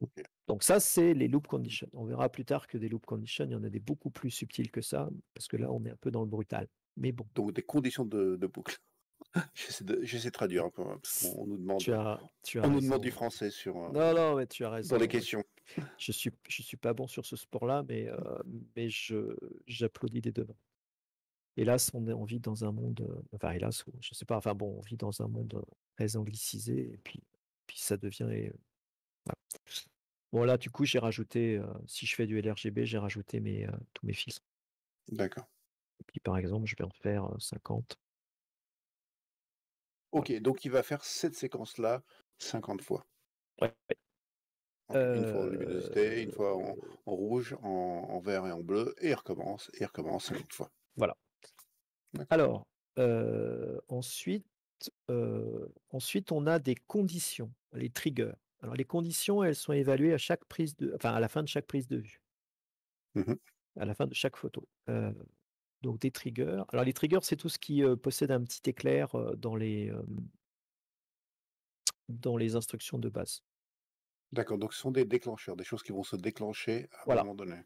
OK. Donc ça, c'est les loop conditions. On verra plus tard que des loop conditions, il y en a des beaucoup plus subtils que ça, parce que là, on est un peu dans le brutal. Mais bon, Donc des conditions de boucle. J'essaie de traduire un peu, hein, parce qu'on tu as on nous demande du raison. français sur, Non, non, mais tu as dans les raison. questions. Je suis pas bon sur ce sport-là, mais j'applaudis des 2 mains. Hélas, on vit dans un monde, enfin hélas, ou je sais pas, enfin bon, on vit dans un monde, très anglicisé et puis ça devient voilà. Bon là, du coup, j'ai rajouté, si je fais du LRGB, j'ai rajouté tous mes filtres. D'accord. Et puis par exemple, je vais en faire, 50. Voilà. OK, donc il va faire cette séquence-là 50 fois. Ouais, ouais. OK, une fois en luminosité, une fois en Heu, rouge, en vert et en bleu et il recommence 50 fois. voilà. D'accord. Alors, ensuite, ensuite on a des conditions, les triggers. Alors les conditions, elles sont évaluées à chaque prise de enfin à la fin de chaque prise de vue, Mmh. à la fin de chaque photo. Donc des triggers. Alors les triggers, c'est tout ce qui, possède un petit éclair, dans les instructions de base. D'accord, donc ce sont des déclencheurs, des choses qui vont se déclencher à un Voilà. moment donné.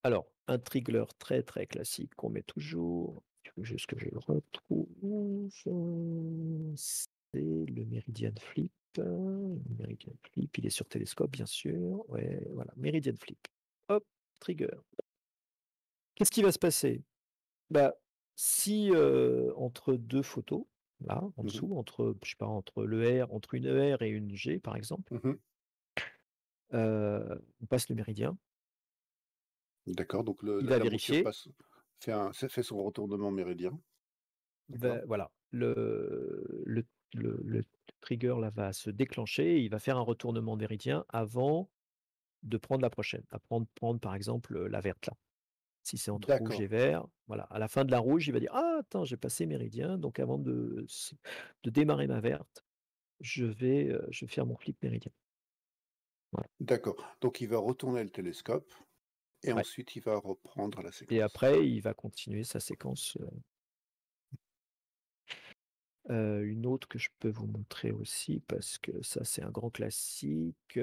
Alors, un trigger très, très classique qu'on met toujours, il faut juste que je le retrouve, c'est le Meridian Flip. Le Meridian Flip, il est sur télescope, bien sûr. Ouais, voilà, Meridian Flip. Hop, trigger. Qu'est-ce qui va se passer? Bah, si entre deux photos, là, en Mmh. dessous, entre, je sais pas, entre une ER et une G, par exemple, Mmh. on passe le méridien, D'accord, donc il la va la mouture vérifier. passe fait son retournement méridien. D'accord. Voilà, le trigger là va se déclencher et il va faire un retournement méridien avant de prendre la prochaine. À prendre par exemple, la verte là. Si c'est entre rouge D'accord, et vert, voilà, à la fin de la rouge, il va dire: «Ah attends, j'ai passé méridien, donc avant de démarrer ma verte, je vais faire mon flip méridien». Voilà, d'accord. Donc il va retourner le télescope et ouais, ensuite il va reprendre la et séquence. après il va continuer sa séquence. Une autre que je peux vous montrer aussi parce que ça, c'est un grand classique,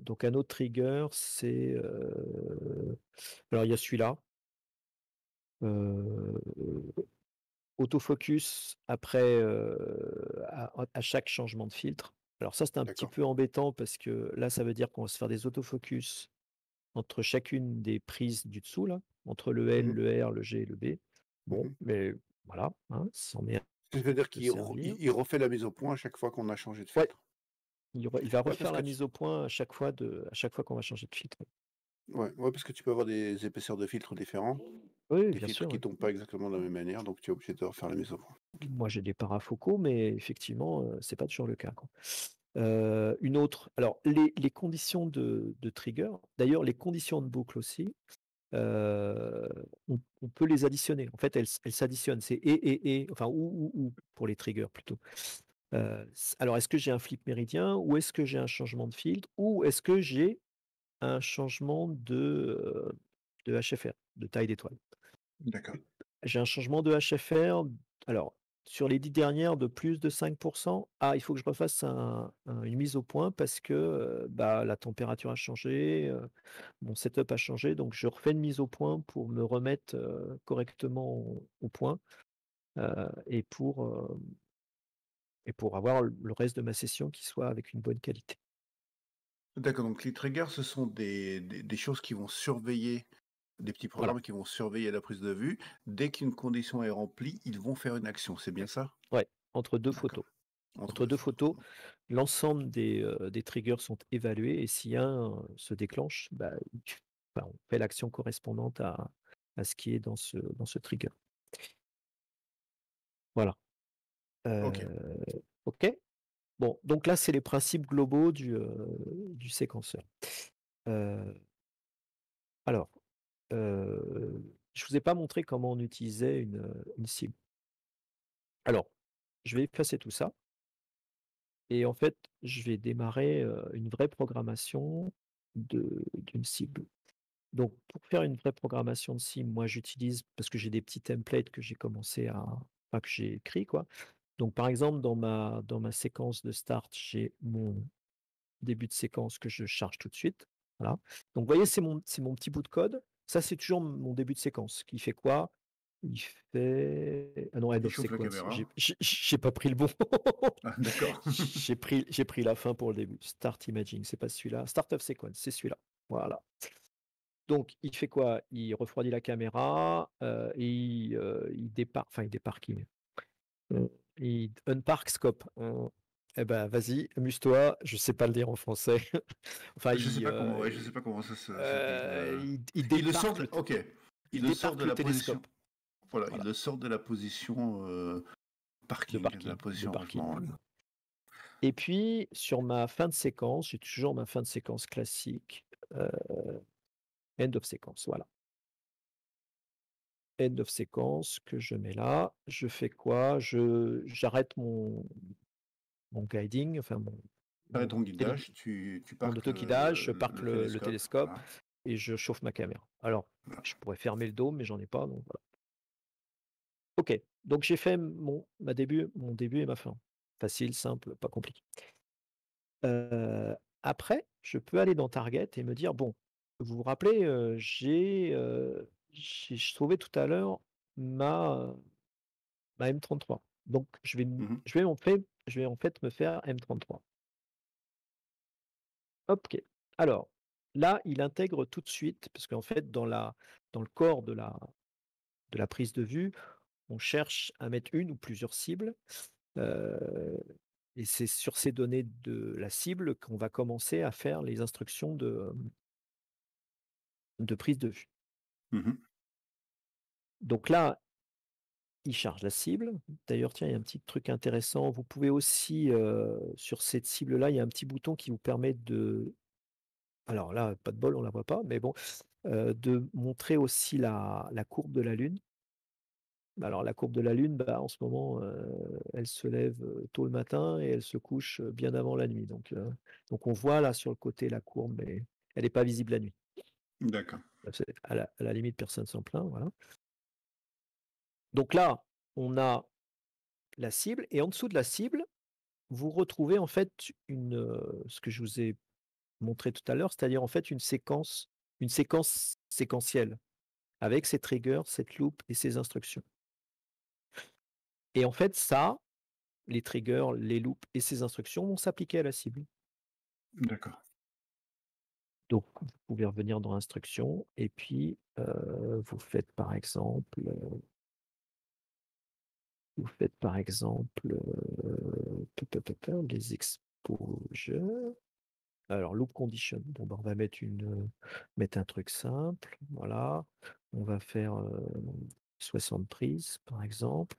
donc un autre trigger, c'est, alors il y a celui-là, heu, autofocus après, à chaque changement de filtre. Alors ça, c'est un petit D'accord. peu embêtant parce que là, ça veut dire qu'on va se faire des autofocus entre chacune des prises du dessous là, entre le L, Mmh. le R, le G et le B. Bon, Mmh. mais voilà, hein, c'en est un Ce qui veut dire qui peut qu'il servir. il refait la mise au point à chaque fois qu'on a changé de Ouais. filtre. Il va Ouais, parce refaire que la tu mise au point à chaque fois qu'on va changer de filtre. ouais, parce que tu peux avoir des épaisseurs de filtres différents, Oui, des bien filtres sûr, qui oui. tombent pas exactement de la même manière, donc tu es obligé de refaire la mise au point. OK. Moi, j'ai des parafocaux, mais effectivement, c'est pas toujours le cas, quoi. Une autre alors les conditions de trigger, d'ailleurs les conditions de boucle aussi, heu, on peut les additionner. En fait, elles s'additionnent. C'est et, enfin ou pour les triggers plutôt. Alors est-ce que j'ai un flip méridien ou est-ce que j'ai un changement de filtre ou est-ce que j'ai un changement de HFR, de taille d'étoile. D'accord. J'ai un changement de HFR, alors sur les 10 dernières de plus de 5. Ah, il faut que je refasse une mise au point parce que, bah, la température a changé, mon setup a changé, donc je refais une mise au point pour me remettre, correctement au point, et pour avoir le reste de ma session qui soit avec une bonne qualité. D'accord, donc les triggers, ce sont des choses qui vont surveiller des petits Voilà, programmes qui vont surveiller la prise de vue. Dès qu'une condition est remplie, ils vont faire une action, c'est bien ça? ouais, entre 2 D'accord, photos. entre Entre 2 2 photos. photos, l'ensemble des triggers sont évalués et si un, se déclenche, bah, on fait l'action correspondante à ce qui est dans ce trigger. Voilà, OK, OK? Bon, donc là, c'est les principes globaux du séquenceur. Heu, alors, je vous ai pas montré comment on utilisait une cible. Alors, je vais effacer tout ça et en fait, je vais démarrer, une vraie programmation d'une cible. Donc, pour faire une vraie programmation de cible, moi, j'utilise parce que j'ai des petits templates que j'ai commencé à enfin, que j'ai écrits, quoi. Donc, par exemple, dans ma séquence de start, j'ai début de séquence que je charge tout de suite. Voilà. Donc, vous voyez, c'est mon petit bout de code. Ça, c'est toujours mon début de séquence qui fait quoi? Il fait ah non, end Il of chauffe la sequence. caméra. J'ai pas pris le bon. Ah, d'accord. J'ai pris la fin pour le début. Start imaging, c'est pas celui-là. Start of sequence, c'est celui-là. Voilà. Donc il fait quoi? Il refroidit la caméra, et il départ enfin il déparque, il unpark scope. Et bah, vas-y, amuse-toi, je sais pas le dire en français. Enfin Je sais pas comment, ouais, je sais pas comment ça se dit. il Il le sort déparque de, le ok, il il le sort déparque de le la position. télescope. Voilà, il Voilà, le sort de la position de parking, de la parking, de position parking. rangement. Ouais. Et puis sur ma fin de séquence, j'ai toujours ma fin de séquence classique, end of séquence, voilà. End of séquence que je mets là. Je fais quoi? Je j'arrête mon guiding, enfin Arrête mon ton télé guidage, tu mon parques autoguidage, je parque le le télescope. télescope Voilà. et je chauffe ma caméra. Alors, Voilà. je pourrais fermer le dôme, mais j'en ai pas, donc voilà. OK, donc j'ai fait mon début et ma fin. Facile, simple, pas compliqué. Après, je peux aller dans Target et me dire: «Bon, vous vous rappelez, j'ai sauvé tout à l'heure ma, ma M33. Donc Mhm, je vais en fait me faire M33. OK. Alors, là, il intègre tout de suite, parce qu'en fait, dans le corps de la prise de vue, on cherche à mettre une ou plusieurs cibles, heu et c'est sur ces données de la cible qu'on va commencer à faire les instructions de prise de vue. mhm. Donc là, il charge la cible. D'ailleurs, tiens, il y a un petit truc intéressant. Vous pouvez aussi, sur cette cible-là, il y a un petit bouton qui vous permet alors là, pas de bol, on la voit pas, mais bon, de montrer aussi la courbe de la Lune. Alors la courbe de la Lune, bah, en ce moment, elle se lève, tôt le matin et elle se couche, bien avant la nuit. Donc on voit là sur le côté la courbe, mais elle n'est pas visible la nuit. D'accord. C'est à la limite, personne s'en plaint, voilà. Donc là, on a la cible et en dessous de la cible, vous retrouvez en fait ce que je vous ai montré tout à l'heure, c'est-à-dire en fait une séquence séquentielle avec ses triggers, cette loupe et ses instructions. Et en fait ça, les triggers, les loops et ces instructions vont s'appliquer à la cible. D'accord. Donc, vous pouvez revenir dans instructions et puis vous faites par exemple les exposures. Alors, loop condition. Bon, ben, on va mettre un truc simple. Voilà. On va faire 60 prises, par exemple.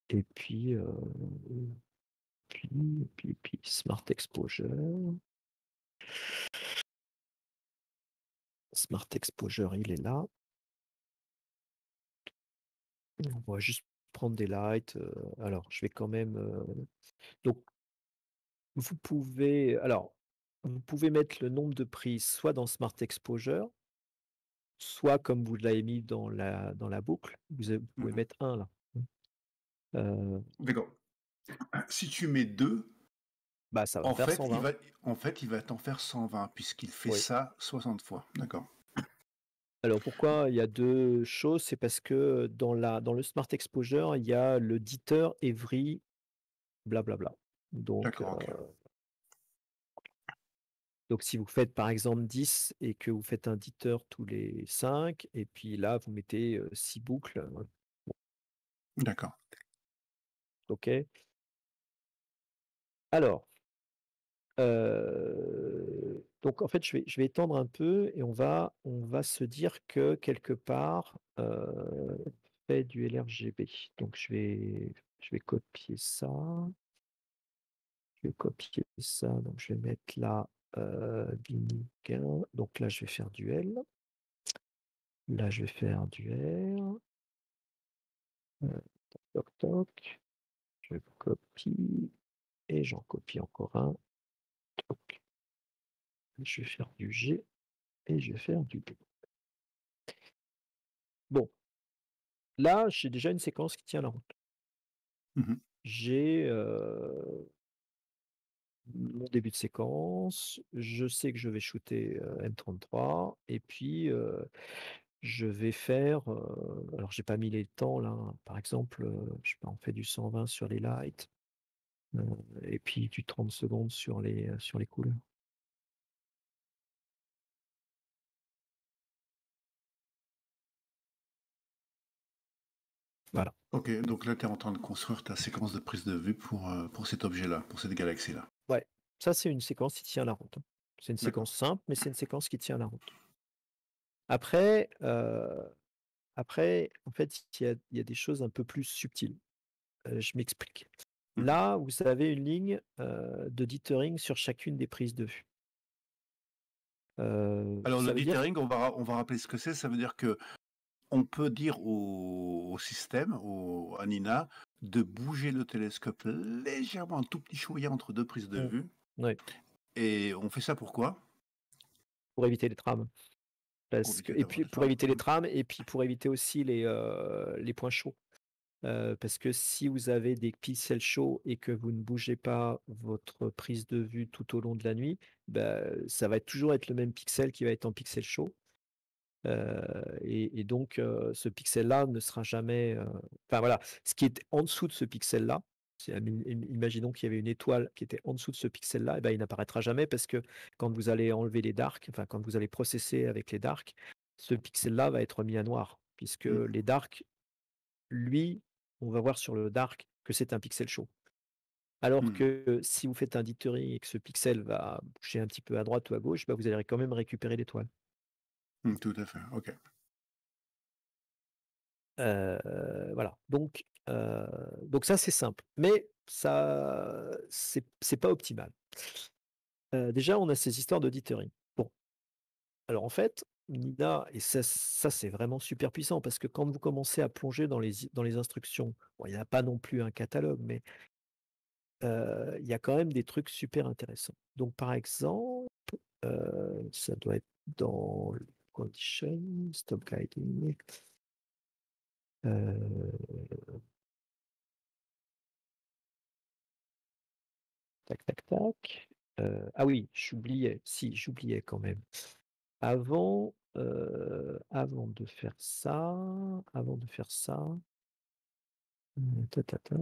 Et puis, Smart Exposure. Smart Exposure, il est là. On va juste prendre des lights. Alors, je vais quand même. Donc, vous pouvez mettre le nombre de prises soit dans Smart Exposure, soit comme vous l'avez mis dans la boucle. Vous pouvez Mhm. mettre un là. Euh, D'accord. Si tu mets deux, Bah, ça va en faire fait, 120. il va t'en faire 120 puisqu'il fait Oui. ça 60 fois. D'accord. Alors pourquoi il y a deux choses? C'est parce que dans le Smart Exposure, il y a le ditter every blablabla. Donc, D'accord, ok. Donc si vous faites par exemple 10 et que vous faites un ditter tous les 5 et puis là vous mettez, 6 boucles, D'accord. OK. Alors, donc en fait je vais étendre un peu et on va se dire que quelque part, fait du LRGB. Donc je vais copier ça, donc je vais mettre là, Biniquin, donc là je vais faire du L, là je vais faire du R, toc toc. Je copie et j'en copie encore un. Toc. Je vais faire du G et je vais faire du B. Bon, là, j'ai déjà une séquence qui tient la route. Mhm. J'ai mon début de séquence, je sais que je vais shooter, M33 et puis, je vais faire, alors j'ai pas mis les temps là, hein. Par exemple, je sais pas, on fait du 120 sur les lights, heu et puis du 30 secondes sur les couleurs. Voilà. OK, donc là, tu es en train de construire ta séquence de prise de vue pour cet objet-là, pour cette galaxie-là. Ouais, ça c'est une séquence qui tient la route, hein. C'est une D'accord. séquence simple, mais c'est une séquence qui tient la route. Après, en fait, il y a des choses un peu plus subtiles. Je m'explique. Mmh. Là, vous avez une ligne, de dithering sur chacune des prises de vue. Alors le Ça veut dire dithering, on va rappeler ce que c'est. Ça veut dire que on peut dire au système, à Nina, de bouger le télescope légèrement, un tout petit chouïa entre 2 prises de mmh, vue ouais, et on fait ça pourquoi? pour éviter les trames. Pour Parce que éviter et d'avoir puis des pour trames. éviter les trames et puis pour éviter aussi les points chauds. Parce que si vous avez des pixels chauds et que vous ne bougez pas votre prise de vue tout au long de la nuit, bah, ça va toujours être le même pixel qui va être en pixel chaud. Et donc, ce pixel-là ne sera jamais, enfin voilà, ce qui est en dessous de ce pixel-là, c'est imaginons qu'il y avait une étoile qui était en dessous de ce pixel-là, et ben, il n'apparaîtra jamais parce que quand vous allez enlever les darks, enfin quand vous allez processer avec les darks, ce pixel-là va être mis à noir puisque Mmh. les darks, lui, on va voir sur le dark que c'est un pixel chaud. Alors Mmh. que si vous faites un dithering et que ce pixel va bouger un petit peu à droite ou à gauche, bah, vous allez quand même récupérer l'étoile. Mmh, tout à fait, OK. Voilà, donc ça, c'est simple, mais ça, c'est pas optimal. Déjà, on a ces histoires de dithering. Bon, alors en fait, Nina et ça, c'est vraiment super puissant parce que quand vous commencez à plonger dans les instructions, bon, il y a pas non plus un catalogue, mais il y a quand même des trucs super intéressants. Donc par exemple, ça doit être dans le condition, stop guiding, heu tac, tac, tac. Ah oui, j'oubliais, si, j'oubliais quand même. Avant de faire ça avant de faire ça, ta, ta, ta,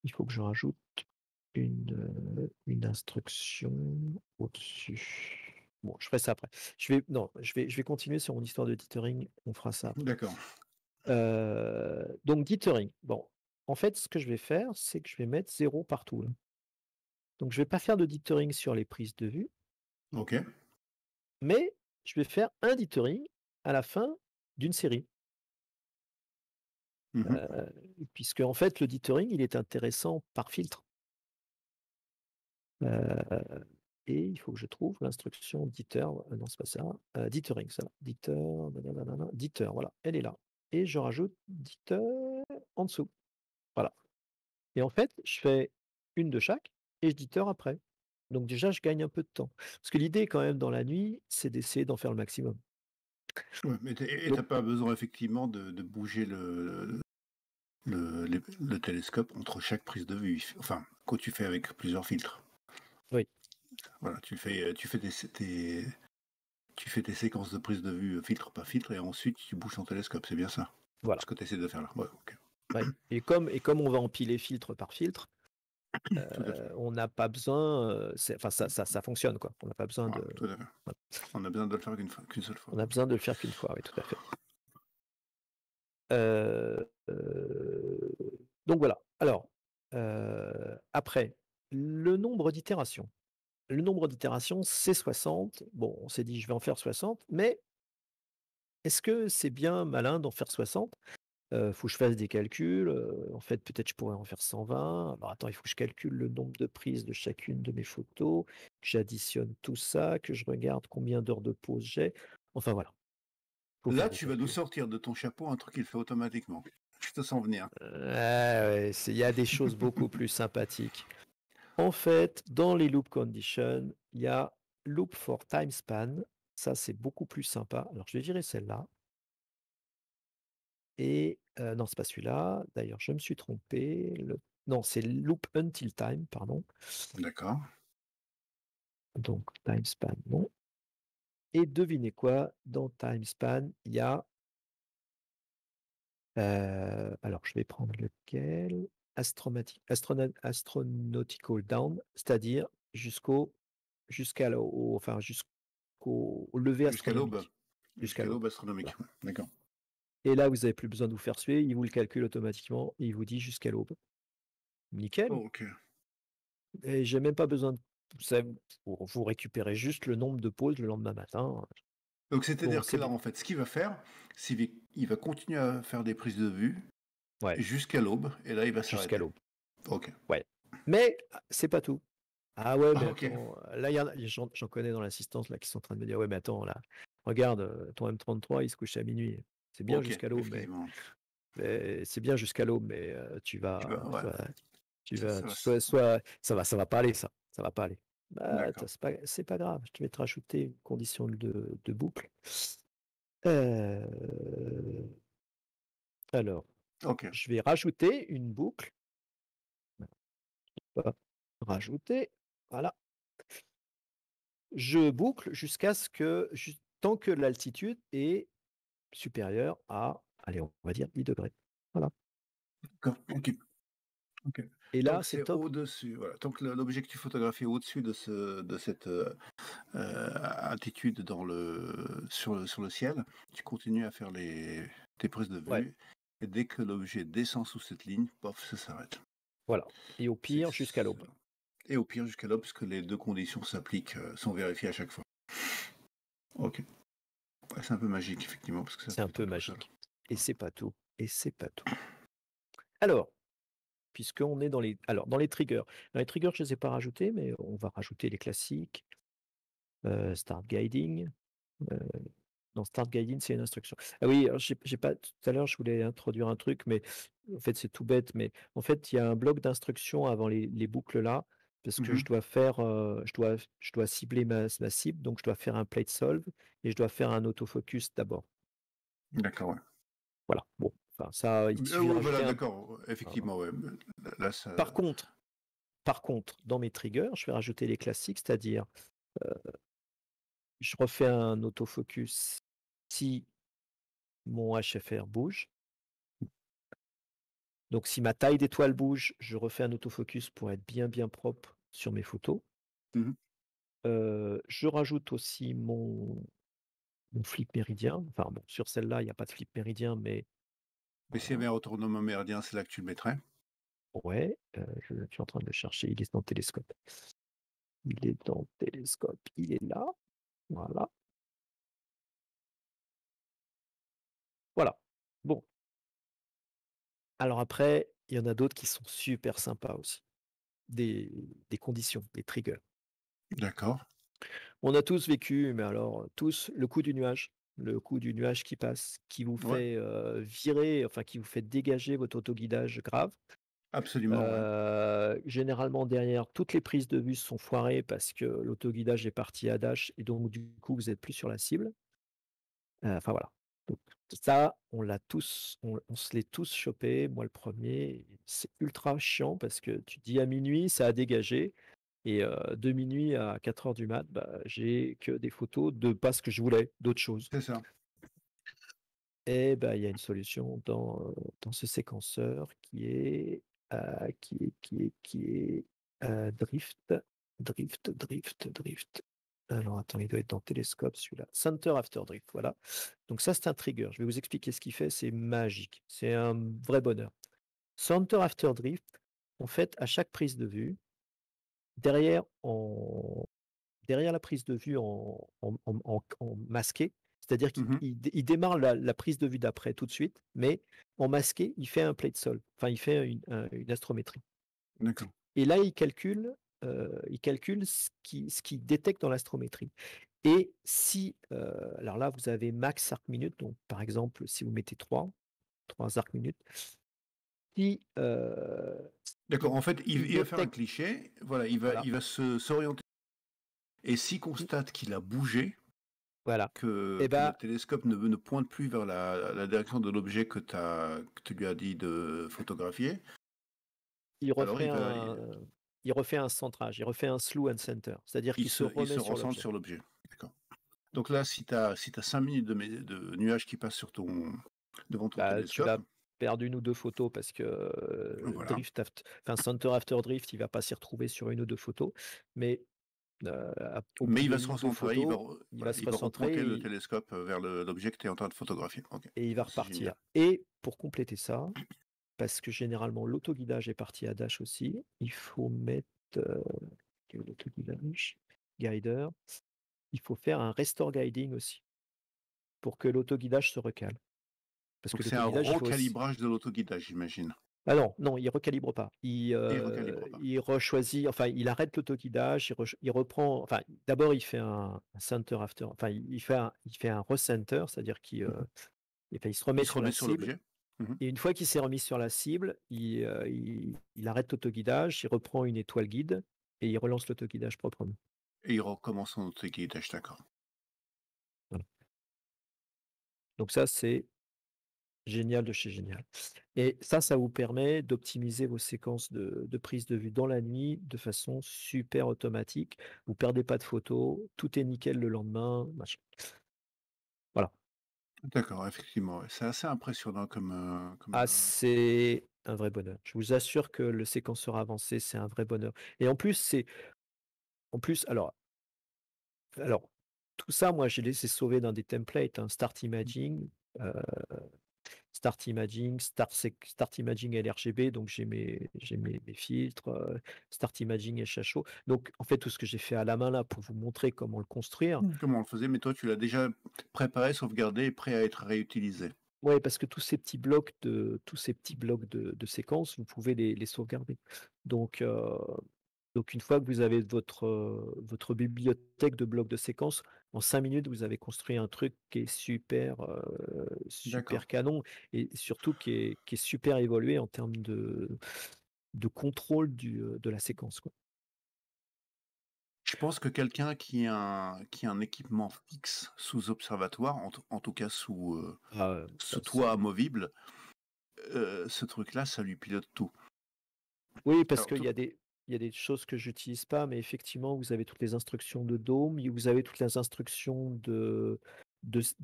il faut que je rajoute une instruction au-dessus. Bon, je ferai ça après. Non, je vais continuer sur mon histoire de dithering, on fera ça après. D'accord. Donc dithering, bon, en fait, ce que je vais faire, c'est que je vais mettre 0 partout, là. Donc je vais pas faire de dithering sur les prises de vue. OK. Mais je vais faire un dithering à la fin d'une série, Mmh. puisque en fait le dithering, il est intéressant par filtre, heu et il faut que je trouve l'instruction dither, non c'est pas ça, dithering ça, dither, nananana, dither, voilà, elle est là et je rajoute dither en dessous, voilà et en fait, je fais une de chaque et je dither après. Donc déjà, je gagne un peu de temps. Parce que l'idée quand même dans la nuit, c'est d'essayer d'en faire le maximum. Ouais, mais tu Donc pas besoin effectivement de bouger le télescope entre chaque prise de vue. Enfin, quand tu fais avec plusieurs filtres. oui, Voilà, tu fais tes séquences de prise de vue, filtre par filtre et ensuite tu bouges ton télescope, c'est bien ça? voilà, Ce que tu essaies de faire là? Ouais, OK. ouais et comme on va empiler filtre par filtre, Tout à fait. on n'a pas besoin, enfin ça fonctionne quoi. On n'a pas besoin Voilà, de tout à fait. voilà, On a besoin de le faire qu'une seule fois. on a besoin de le faire qu'une fois, oui, tout à fait. Donc voilà. Alors, après, le nombre d'itérations. Le nombre d'itérations, c'est 60. Bon, on s'est dit: «Je vais en faire 60», mais est-ce que c'est bien malin d'en faire 60? Faut que je fasse des calculs, en fait, peut-être je pourrais en faire 120. Alors attends, il faut que je calcule le nombre de prises de chacune de mes photos, que j'additionne tout ça, que je regarde combien d'heures de pause j'ai. Enfin voilà, faut faire Là, des tu vas nous calculs. sortir de ton chapeau un truc qu'il fait automatiquement. Je te sens venir. Ouais, il y a des choses beaucoup plus sympathiques. En fait, dans les loop conditions, il y a loop for time span. Ça, c'est beaucoup plus sympa. Alors je vais virer celle-là et non, c'est pas celui-là. D'ailleurs, je me suis trompé. non, c'est loop until time, pardon. D'accord. Donc time span, non. Et devinez quoi? Dans time span, il y a, alors je vais prendre lequel? Astronautical down, c'est-à-dire jusqu'au lever Jusqu'à l'aube. astronomique, jusqu'à Jusqu'à l'aube. l'aube astronomique. Voilà. D'accord. Et là, vous avez plus besoin de vous faire suer, il vous le calcule automatiquement et il vous dit jusqu'à l'aube. Nickel. Oh, OK. Et j'ai même pas besoin de ça, vous récupérez juste le nombre de pauses le lendemain matin. Donc Bon, c'est-à-dire que c'est là, bien. en fait, ce qu'il va faire, il va continuer à faire des prises de vue Ouais, jusqu'à l'aube et là, il va jusqu'à s'arrêter. l'aube. OK. Ouais. Mais c'est pas tout. Ah ouais, mais Ah, OK. attends, là, il y en a, j'en connais dans l'assistance là qui sont en train de me dire, ouais, mais attends, là, regarde, ton M33, il se couche à minuit. C'est bien OK, jusqu'à l'aube, effectivement. mais c'est bien jusqu'à l'aube, mais Tu vas ouais, ça va s ça va pas aller, ça va pas aller. Bah, d'accord. c'est pas grave, je vais te rajouter une condition de boucle. Euh, alors, OK. je vais rajouter une boucle. Hop, rajouter, voilà. Je boucle jusqu'à ce que, tant que l'altitude est supérieure à, allez, on va dire 10 degrés. Voilà. D'accord. OK. OK. Et Tant là, que c'est c'est top. au-dessus, voilà, tant que l'objet que tu photographies est au-dessus de cette, altitude sur le ciel, tu continues à faire tes prises de Ouais, vue et dès que l'objet descend sous cette ligne, pof, ça s'arrête. voilà. Et au C'est pire, jusqu'à l'aube. et au pire jusqu'à là, puisque les 2 conditions s'appliquent, sont vérifiées à chaque fois. OK. Ouais, c'est un peu magique effectivement, parce que ça C'est peut un être un peu peu ça. magique. Et c'est pas tout. Et c'est pas tout. Alors, puisqu'on est dans les triggers. Dans les triggers, je ne les ai pas rajoutés, mais on va rajouter les classiques. Start guiding. Euh, non, start guiding, c'est une instruction. Ah oui, alors j'ai pas, tout à l'heure, je voulais introduire un truc, mais en fait, c'est tout bête. Mais en fait, il y a un bloc d'instructions avant les boucles là, parce que Mmh. je dois cibler ma cible, donc je dois faire un plate solve et je dois faire un autofocus d'abord. D'accord, ouais. Voilà. Bon, enfin, ça, il suffit de Oui, voilà, rajouter un. d'accord, Voilà. effectivement, ouais, là Par ça contre, Par contre, dans mes triggers, je vais rajouter les classiques, c'est-à-dire, je refais un autofocus si mon HFR bouge. Donc si ma taille d'étoile bouge, je refais un autofocus pour être bien, bien propre sur mes photos. mmh mh. Je rajoute aussi mon flip méridien. Enfin bon, sur celle-là, il n'y a pas de flip méridien, mais Mais s'il y voilà. avait un retournement méridien, c'est là que tu le mettrais? Ouais, je suis en train de le chercher, il est dans Télescope. Il est dans Télescope, il est là. Voilà, voilà. Bon, alors après, il y en a d'autres qui sont super sympas aussi. Des des conditions, des triggers. D'accord. On a tous vécu, mais alors tous, le coup du nuage. Le coup du nuage qui passe, qui vous Ouais, fait, virer, enfin qui vous fait dégager votre autoguidage grave. absolument, ouais. Généralement derrière, toutes les prises de vue sont foirées parce que l'autoguidage est parti à dash et donc du coup vous êtes plus sur la cible. Enfin voilà. Donc ça, on se l'est tous chopé, moi le premier. C'est ultra chiant parce que tu dis à minuit ça a dégagé et de minuit à 4 heures du mat, bah, j'ai que des photos de pas ce que je voulais, d'autres choses. C'est ça. Et bah, il y a une solution dans ce séquenceur qui est drift. Alors attends, il doit être dans Télescope celui-là. Center After Drift, voilà. Donc ça, c'est un trigger. Je vais vous expliquer ce qu'il fait, c'est magique. C'est un vrai bonheur. Center After Drift, en fait, à chaque prise de vue, derrière en derrière la prise de vue en masqué, c'est-à-dire qu'il Mmh. il démarre la prise de vue d'après tout de suite, mais en masqué, il fait un plate solve, enfin il fait une astrométrie. D'accord. Et là, il calcule ce qu'il détecte dans l'astrométrie. Et si, alors là, vous avez max arc minute, donc par exemple, si vous mettez trois arc minutes, si, D'accord, en fait, il il va faire un détecte, cliché, voilà, voilà, il va se s'orienter et s'il si, constate qu'il a bougé, voilà, et que le ben télescope ne pointe plus vers la direction de l'objet que tu lui as dit de photographier, il Alors refait il refait un centrage, il refait un slew and center, c'est-à-dire qu'il se il remet se sur recentre l'objet. sur l'objet. D'accord. Donc là, si tu as 5 minutes de nuages qui passent devant ton Bah, tu télescope, vas perdre une ou 2 photos parce que, voilà. center after drift, il va pas s'y retrouver sur une ou 2 photos, mais, au bout Mais il de va se une ou 2 recentrer, photos, il va voilà, se il va repointer recentrer le télescope vers l'objet que tu es en train de photographier. Ok, et il va c'est génial. repartir et pour compléter ça, parce que généralement l'autoguidage est parti à dash aussi, il faut mettre, quel est l'autoguidage? Guider, il faut faire un restore guiding aussi pour que l'autoguidage se recale. Parce que Donc c'est un l'autoguidage, il faut aussi. recalibrage de l'autoguidage, j'imagine. Ah non, non, il recalibre pas. Et il recalibre pas. Il rechoisit, enfin, il arrête l'autoguidage, il reprend, enfin, d'abord, il fait un center after, enfin, il fait un recenter, c'est-à-dire Mhm. enfin, il se remet Il se sur remet la sur cible. l'objet. Mhm. Et une fois qu'il s'est remis sur la cible, il arrête l'autoguidage, il reprend une étoile guide et il relance l'autoguidage proprement. Et il recommence son autoguidage, d'accord. Voilà. Donc ça, c'est génial de chez génial. Et ça vous permet d'optimiser vos séquences de prise de vue dans la nuit de façon super automatique. Vous perdez pas de photos, tout est nickel le lendemain, machin. Voilà. D'accord, effectivement, ouais. C'est assez impressionnant Ah, c'est un vrai bonheur. Je vous assure que le séquenceur avancé, c'est un vrai bonheur. Et en plus, alors, tout ça, moi, j'ai laissé sauver dans des templates, hein, heu Start Imaging, Start Imaging LRGB, donc mes filtres, Start Imaging et Shasho. Donc en fait, tout ce que j'ai fait à la main là pour vous montrer comment le construire. comment on le faisait, mais toi, tu l'as déjà préparé, sauvegardé et prêt à être réutilisé. Ouais, parce que tous ces petits blocs de séquences, vous pouvez les sauvegarder. Donc donc une fois que vous avez votre bibliothèque de blocs de séquences, en 5 minutes, vous avez construit un truc qui est D'accord. super canon et surtout qui est super évolué en termes de contrôle de la séquence, quoi. Je pense que quelqu'un qui a un équipement fixe sous observatoire, en tout cas Ah, ça sous toit c'est amovible, ce truc-là, ça lui pilote tout. oui, parce Alors qu'il tout y a des choses que j'utilise pas, mais effectivement, vous avez toutes les instructions de Dome, vous avez toutes les instructions de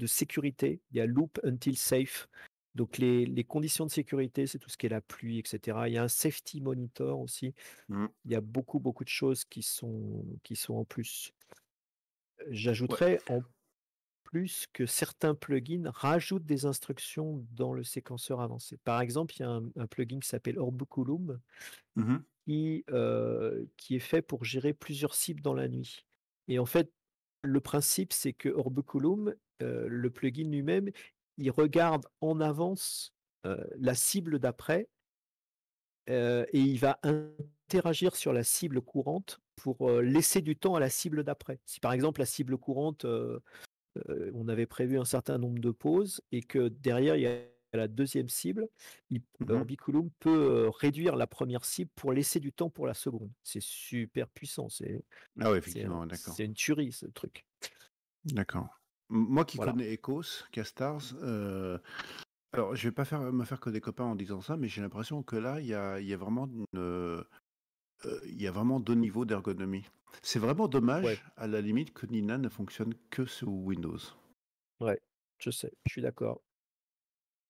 sécurité. Il y a loop until safe. Donc les conditions de sécurité, c'est tout ce qui est la pluie, et cetera. Il y a un safety monitor aussi. mmh, Il y a beaucoup de choses qui sont en plus. ouais. J'ajouterais en plus que certains plugins rajoutent des instructions dans le séquenceur avancé. Par exemple, il y a un plugin qui s'appelle Orbiculum Mmh. qui est fait pour gérer plusieurs cibles dans la nuit. Et en fait, le principe, c'est que Orbiculum, le plugin lui-même, il regarde en avance, la cible d'après, et il va interagir sur la cible courante pour, laisser du temps à la cible d'après. Si par exemple la cible courante, on avait prévu un certain nombre de pauses et que derrière il y a la deuxième cible, Mmh. Orbiculum peut, réduire la première cible pour laisser du temps pour la seconde. C'est super puissant, Ah ouais, effectivement, ouais, d'accord. c'est une tuerie ce truc. D'accord. Moi qui Voilà. connais Ecos, Castars, alors je vais pas me faire que des copains en disant ça, mais j'ai l'impression que là, il y a vraiment il y a vraiment 2 niveaux d'ergonomie. C'est vraiment Ouais, dommage, à la limite, que Nina ne fonctionne que sous Windows. ouais, je sais, je suis d'accord.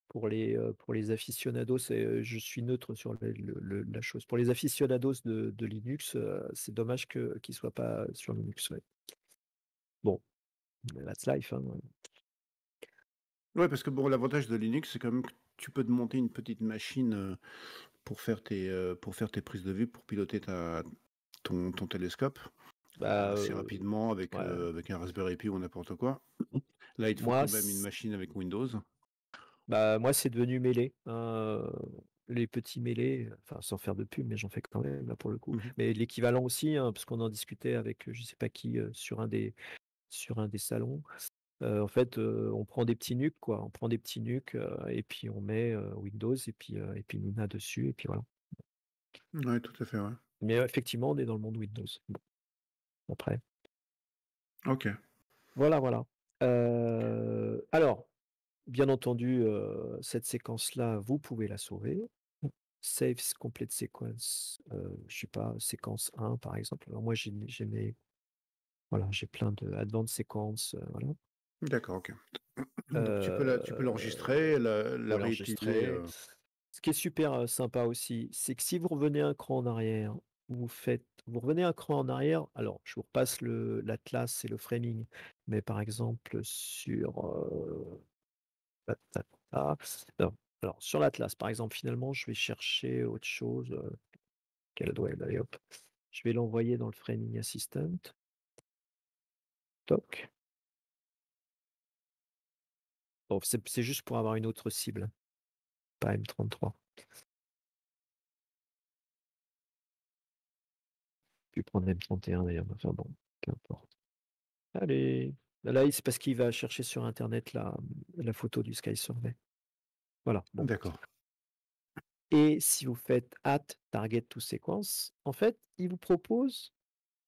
Pour les aficionados, je suis neutre sur la chose. Pour les aficionados de Linux, c'est dommage qu'ils soient pas sur Linux, ouais. Bon, that's life, hein. Ouais, parce que bon, l'avantage de Linux, c'est quand même que tu peux te monter une petite machine, pour faire tes prises de vue, pour piloter ton télescope, Bah, assez rapidement ouais. avec un Raspberry Pi ou n'importe quoi. Là, il te faut Moi, quand même une machine avec Windows. moi, c'est devenu mêlé, hein, les petits mêlés, enfin, sans faire de pub, mais j'en fais quand même, là, pour le coup. Mmh. Mais l'équivalent aussi, hein, parce qu'on en discutait avec, je sais pas qui, sur un des salons. En fait, on prend des petits NUC, quoi. On prend des petits NUC, et puis on met, Windows et puis Nina dessus et puis voilà. Ouais, tout à fait, ouais. Mais effectivement, on est dans le monde Windows. Bon, après, OK. voilà, voilà. Alors, bien entendu, cette séquence-là, vous pouvez la sauver. Save complete sequence, je sais pas, séquence 1 par exemple. Alors moi j'ai mes voilà, j'ai plein de advanced sequence, voilà. D'accord, OK. Donc tu peux Heu, l'enregistrer, le pour réutiliser, l'enregistrer. Ce qui est super, sympa aussi, c'est que si vous revenez un cran en arrière, vous revenez un cran en arrière, alors je vous repasse l'atlas et le framing, mais par exemple sur, ta ta ta alors sur l'atlas, par exemple, finalement, je vais chercher autre chose, quelle doit aller, hop, je vais l'envoyer dans le framing assistant, toc. Bon, c'est juste pour avoir une autre cible, pas M33. Puis prendre M31 d'ailleurs, enfin bon, qu'importe. Allez, là, c'est parce qu'il va chercher sur internet la photo du Sky Survey. Voilà, bon. d'accord. Et si vous faites target to sequence, en fait, il vous propose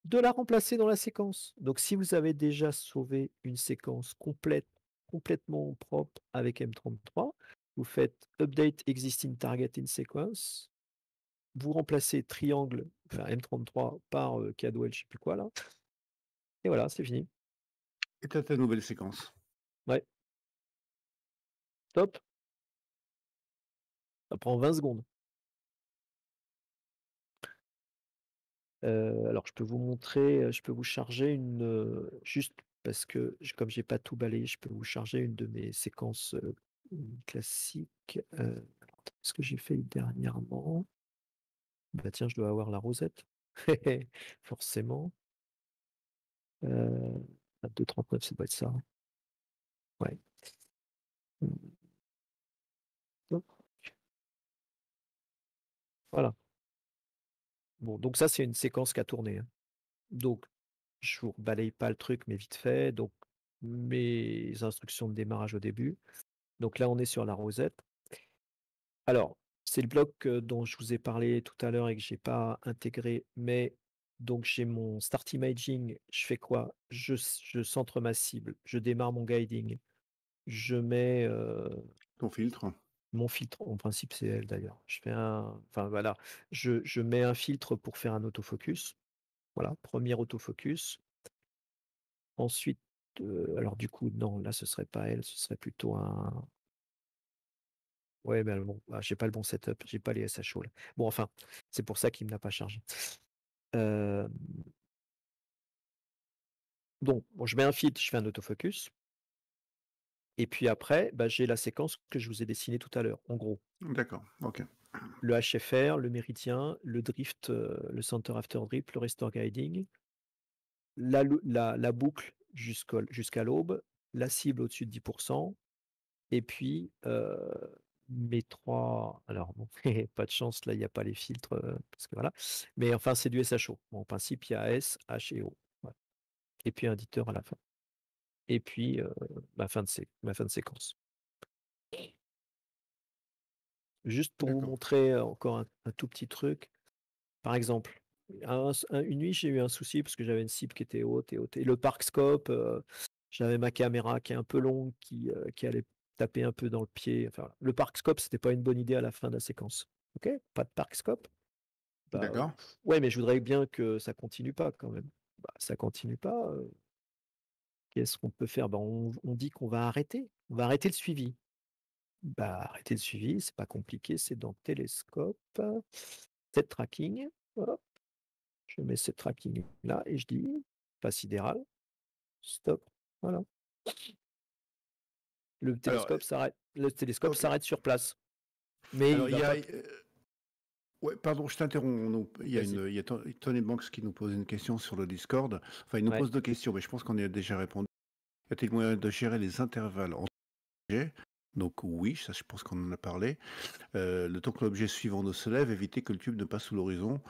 de la remplacer dans la séquence. Donc si vous avez déjà sauvé une séquence complètement propre avec M33, vous faites update existing target in sequence, vous remplacez triangle, enfin M33 par, Cadwell, je sais plus quoi là, et voilà, c'est fini. Et tu ta nouvelle séquence. Ouais, top, ça prend 20 secondes. Alors je peux vous montrer, je peux vous charger juste parce que comme j'ai pas tout balayé, je peux vous charger une de mes séquences, classiques. Alors attends, qu'est-ce que j'ai fait dernièrement? Bah tiens, je dois avoir la rosette. Forcément. 22-39, ça doit être ça, hein. Ouais. Mmh, hop, voilà. Bon, donc ça, c'est une séquence qui a tourné, hein. Donc je vous balaye pas le truc, mais vite fait. Donc mes instructions de démarrage au début. Donc là, on est sur la rosette. Alors, c'est le bloc, dont je vous ai parlé tout à l'heure et que j'ai pas intégré, mais donc j'ai mon start imaging, je fais quoi? Je centre ma cible, je démarre mon guiding, je mets, Ton filtre. mon filtre, en principe c'est elle d'ailleurs. Je fais un enfin voilà, je mets un filtre pour faire un autofocus, voilà, premier autofocus. Ensuite, alors du coup non, là ce serait pas elle, ce serait plutôt un ouais, mais bon, bah, j'ai pas le bon setup, j'ai pas les SHO là. Bon enfin, c'est pour ça qu'il me l'a pas chargé. Hem, donc bon, je mets un filtre, je fais un autofocus et puis après, bah, j'ai la séquence que je vous ai dessinée tout à l'heure, en gros. D'accord, OK. Le HFR, le méridien, le drift, le center after drift, le restore guiding, la boucle jusqu'à l'aube, la cible au-dessus de 10 et puis, mes 3 alors bon, pas de chance, là, il y a pas les filtres, parce que voilà, mais enfin, c'est du SHO. Bon, en principe, il y a S, H et O. Voilà et puis un éditeur à la fin et puis, ma fin de séquence. Juste pour vous D'accord. montrer, encore un tout petit truc, par exemple, une nuit, j'ai eu un souci parce que j'avais une cible qui était haute et haute et le park scope, j'avais ma caméra qui est un peu longue qui allait taper un peu dans le pied, enfin, le park scope, c'était pas une bonne idée à la fin de la séquence. OK? Pas de park scope? Bah, D'accord. ouais, mais je voudrais bien que ça continue pas quand même. Bah, ça continue pas, qu'est-ce qu'on peut faire? Bah, on dit qu'on va arrêter. On va arrêter le suivi. Bah, arrêter le suivi, c'est pas compliqué, c'est dans Télescope, set tracking, hop, je mets set tracking là et je dis: «Pas sidéral, stop», voilà. Alors, Le télescope OK. s'arrête sur place, mais Alors il il va y a, pas ouais, pardon, je t'interromps. vas-y. Il y a Tony Banks qui nous pose une question sur le Discord. Enfin, il nous Ouais, pose 2 questions, mais je pense qu'on y a déjà répondu. Y a-t-il moyen de gérer les intervalles entre objets? Donc oui, ça je pense qu'on en a parlé. Le temps que l'objet suivant ne se lève, éviter que le tube ne passe sous l'horizon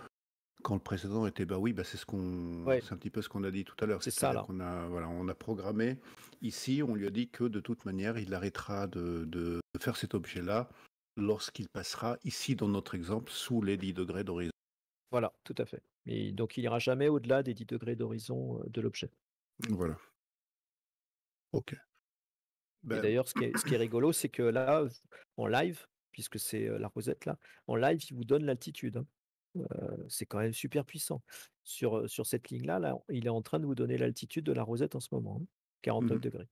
quand le précédent était bah oui, bah ouais, c'est un petit peu ce qu'on a dit tout à l'heure. c'est ça C'est-à-dire là. qu'on a voilà, on a programmé ici, on lui a dit que de toute manière, il arrêtera de faire cet objet-là lorsqu'il passera ici dans notre exemple sous les 10 degrés d'horizon. Voilà, tout à fait. Et donc il ira jamais au-delà des 10 degrés d'horizon, de l'objet. Voilà, OK. Et Ben d'ailleurs, ce qui est rigolo, c'est que là, en live, puisque c'est la rosette là, en live, il vous donne l'altitude, hein. C'est quand même super puissant. Sur cette ligne-là, là, il est en train de vous donner l'altitude de la rosette en ce moment, hein, Mmh. 49°.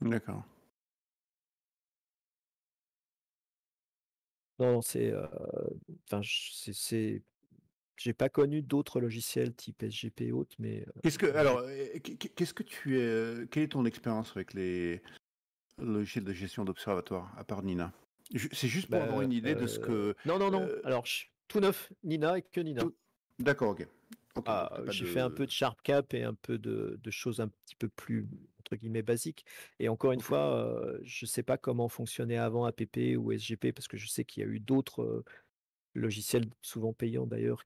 D'accord. Non, non, enfin, j'ai pas connu d'autres logiciels type SGP et autres, mais Qu'est-ce que j'ai alors, qu'est-ce que tu es, quelle est ton expérience avec les logiciels de gestion d'observatoire, à part Nina? C'est juste pour avoir bah, une idée de ce que, non, non, non, heu, alors tout neuf, Nina et que Nina. tout d'accord, OK. OK, donc Ah, tu as pas j'ai fait un peu de de SharpCap et un peu de choses un petit peu plus, entre guillemets, «basiques», et encore une OK. fois, je sais pas comment fonctionnait avant app ou SGP parce que je sais qu'il y a eu d'autres, logiciels souvent payants d'ailleurs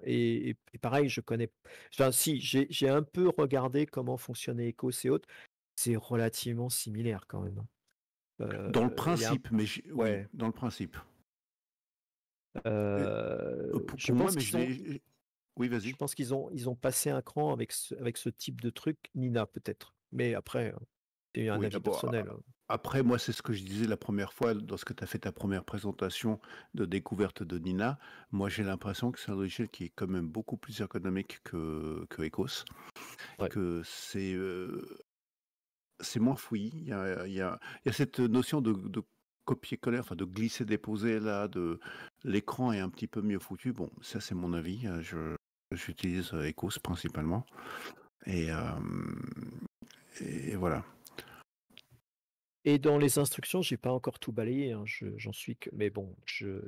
et pareil, je connais enfin si, j'ai un peu regardé comment fonctionnait Ecos et autres. C'est relativement similaire quand même, hein. Dans le Il y a un principe, mais j'ai oui, Ouais, dans le principe. Et je pour moi, pense mais qu'ils ont oui, je vas-y. pense qu'ils ont passé un cran avec ce type de truc, Nina peut-être. Mais après, c'est un Oui, avis personnel, hein. après moi, c'est ce que je disais la première fois lorsque tu as fait ta première présentation de découverte de Nina. Moi, j'ai l'impression que c'est un logiciel qui est quand même beaucoup plus ergonomique que Ecos, Ouais. que c'est moins fouillis. Il y a cette notion de copier-coller, enfin de glisser-déposer là, l'écran est un petit peu mieux foutu. Bon, ça c'est mon avis. J'utilise Ecos principalement et, et voilà. Et dans les instructions, j'ai pas encore tout balayé, hein, j'en suis que mais bon,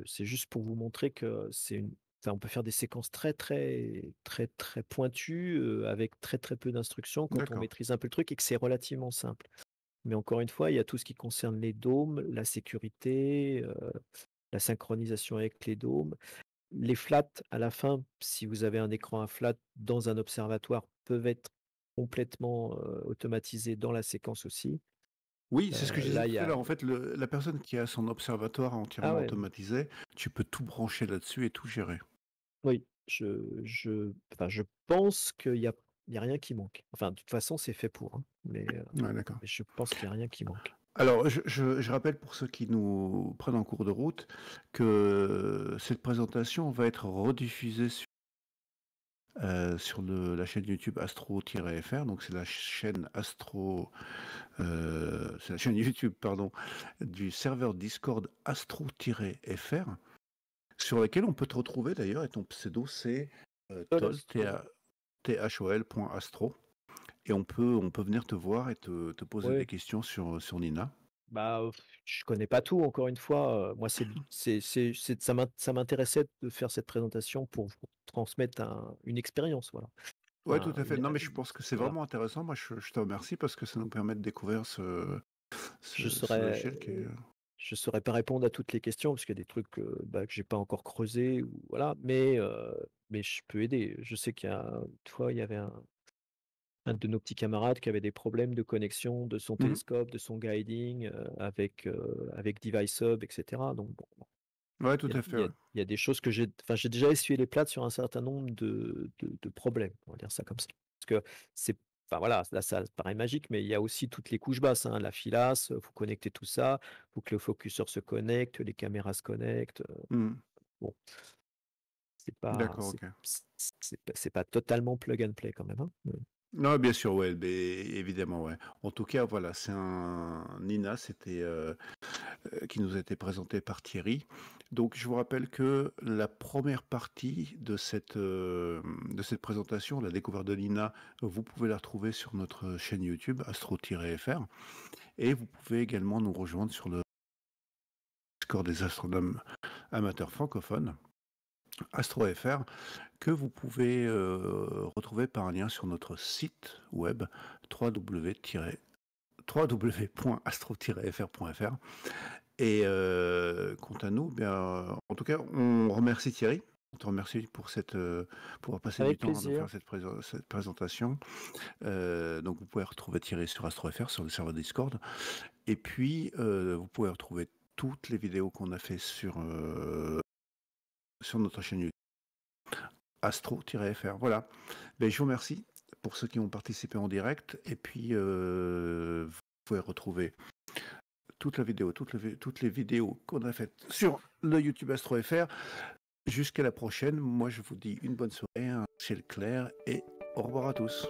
c'est juste pour vous montrer que enfin, on peut faire des séquences très, très, très, très pointues, avec très, très peu d'instructions quand on D'accord. maîtrise un peu le truc et que c'est relativement simple. Mais encore une fois, il y a tout ce qui concerne les dômes, la sécurité, la synchronisation avec les dômes. Les flats, à la fin, si vous avez un écran à flat dans un observatoire, peuvent être complètement, automatisés dans la séquence aussi. Oui, c'est ce que je disais Là, il y tout à a l'heure. En fait, la personne qui a son observatoire ah entièrement ouais, automatisé, tu peux tout brancher là-dessus et tout gérer. oui, enfin, je pense qu'il y a rien qui manque. Enfin, de toute façon, c'est fait pour, hein, Ouais, d'accord. mais je pense qu'il y a rien qui manque. Alors, je rappelle pour ceux qui nous prennent en cours de route que cette présentation va être rediffusée sur la chaîne YouTube Astro-FR. Donc, c'est la chaîne c'est la chaîne YouTube, pardon, du serveur Discord Astro-FR, sur laquelle on peut te retrouver d'ailleurs, et ton pseudo c'est Thol, Astro. thol.astro, et on peut venir te voir et te poser des Ouais, questions sur Nina. bah, je connais pas tout encore une fois, moi ça m'intéressait de faire cette présentation pour vous transmettre une expérience, voilà. Ouais, tout à fait. Non, mais je Une pense que c'est voilà. vraiment intéressant. Moi, je te remercie parce que ça nous permet de découvrir Je ce saurais logiciel qui est. je saurais pas répondre à toutes les questions parce qu'il y a des trucs, bah, que j'ai pas encore creusés ou voilà, mais je peux aider. Je sais qu'il y a une fois, il y avait un de nos petits camarades qui avait des problèmes de connexion de son Mhm. télescope, de son guiding, avec Device Hub et cetera, donc bon. Ouais, tout Il y a à fait. il y a Ouais. il y a des choses que j'ai déjà essuyé les plâtres sur un certain nombre de problèmes, on va dire ça comme ça. Parce que c'est enfin voilà, là ça paraît magique, mais il y a aussi toutes les couches basses, hein, la filasse, faut connecter tout ça, faut que le focuseur se connecte, les caméras se connectent, Mhm. bon, c'est pas D'accord, ok. c'est pas totalement plug and play quand même, hein. Non, bien sûr, ouais, évidemment, ouais. En tout cas, voilà, c'est un Nina, qui nous a été présenté par Thierry. Donc, je vous rappelle que la première partie de cette présentation, la découverte de Nina, vous pouvez la retrouver sur notre chaîne YouTube, Astro-FR. Et vous pouvez également nous rejoindre sur le Discord des astronomes amateurs francophones, AstroFR, que vous pouvez retrouver par un lien sur notre site web www.astro-fr.fr. Et quant à nous, bien, en tout cas, on remercie Thierry. On te remercie pour avoir passé du Avec temps à nous plaisir. faire cette présentation. Donc, vous pouvez retrouver Thierry sur AstroFR, sur le serveur Discord. Et puis, vous pouvez retrouver toutes les vidéos qu'on a fait sur notre chaîne YouTube, Astro-FR. Voilà. Ben, je vous remercie pour ceux qui ont participé en direct. Et puis, vous pouvez retrouver toute la vidéo, toutes les vidéos qu'on a faites sur le YouTube Astro FR. Jusqu'à la prochaine. Moi, je vous dis une bonne soirée, un ciel clair et au revoir à tous.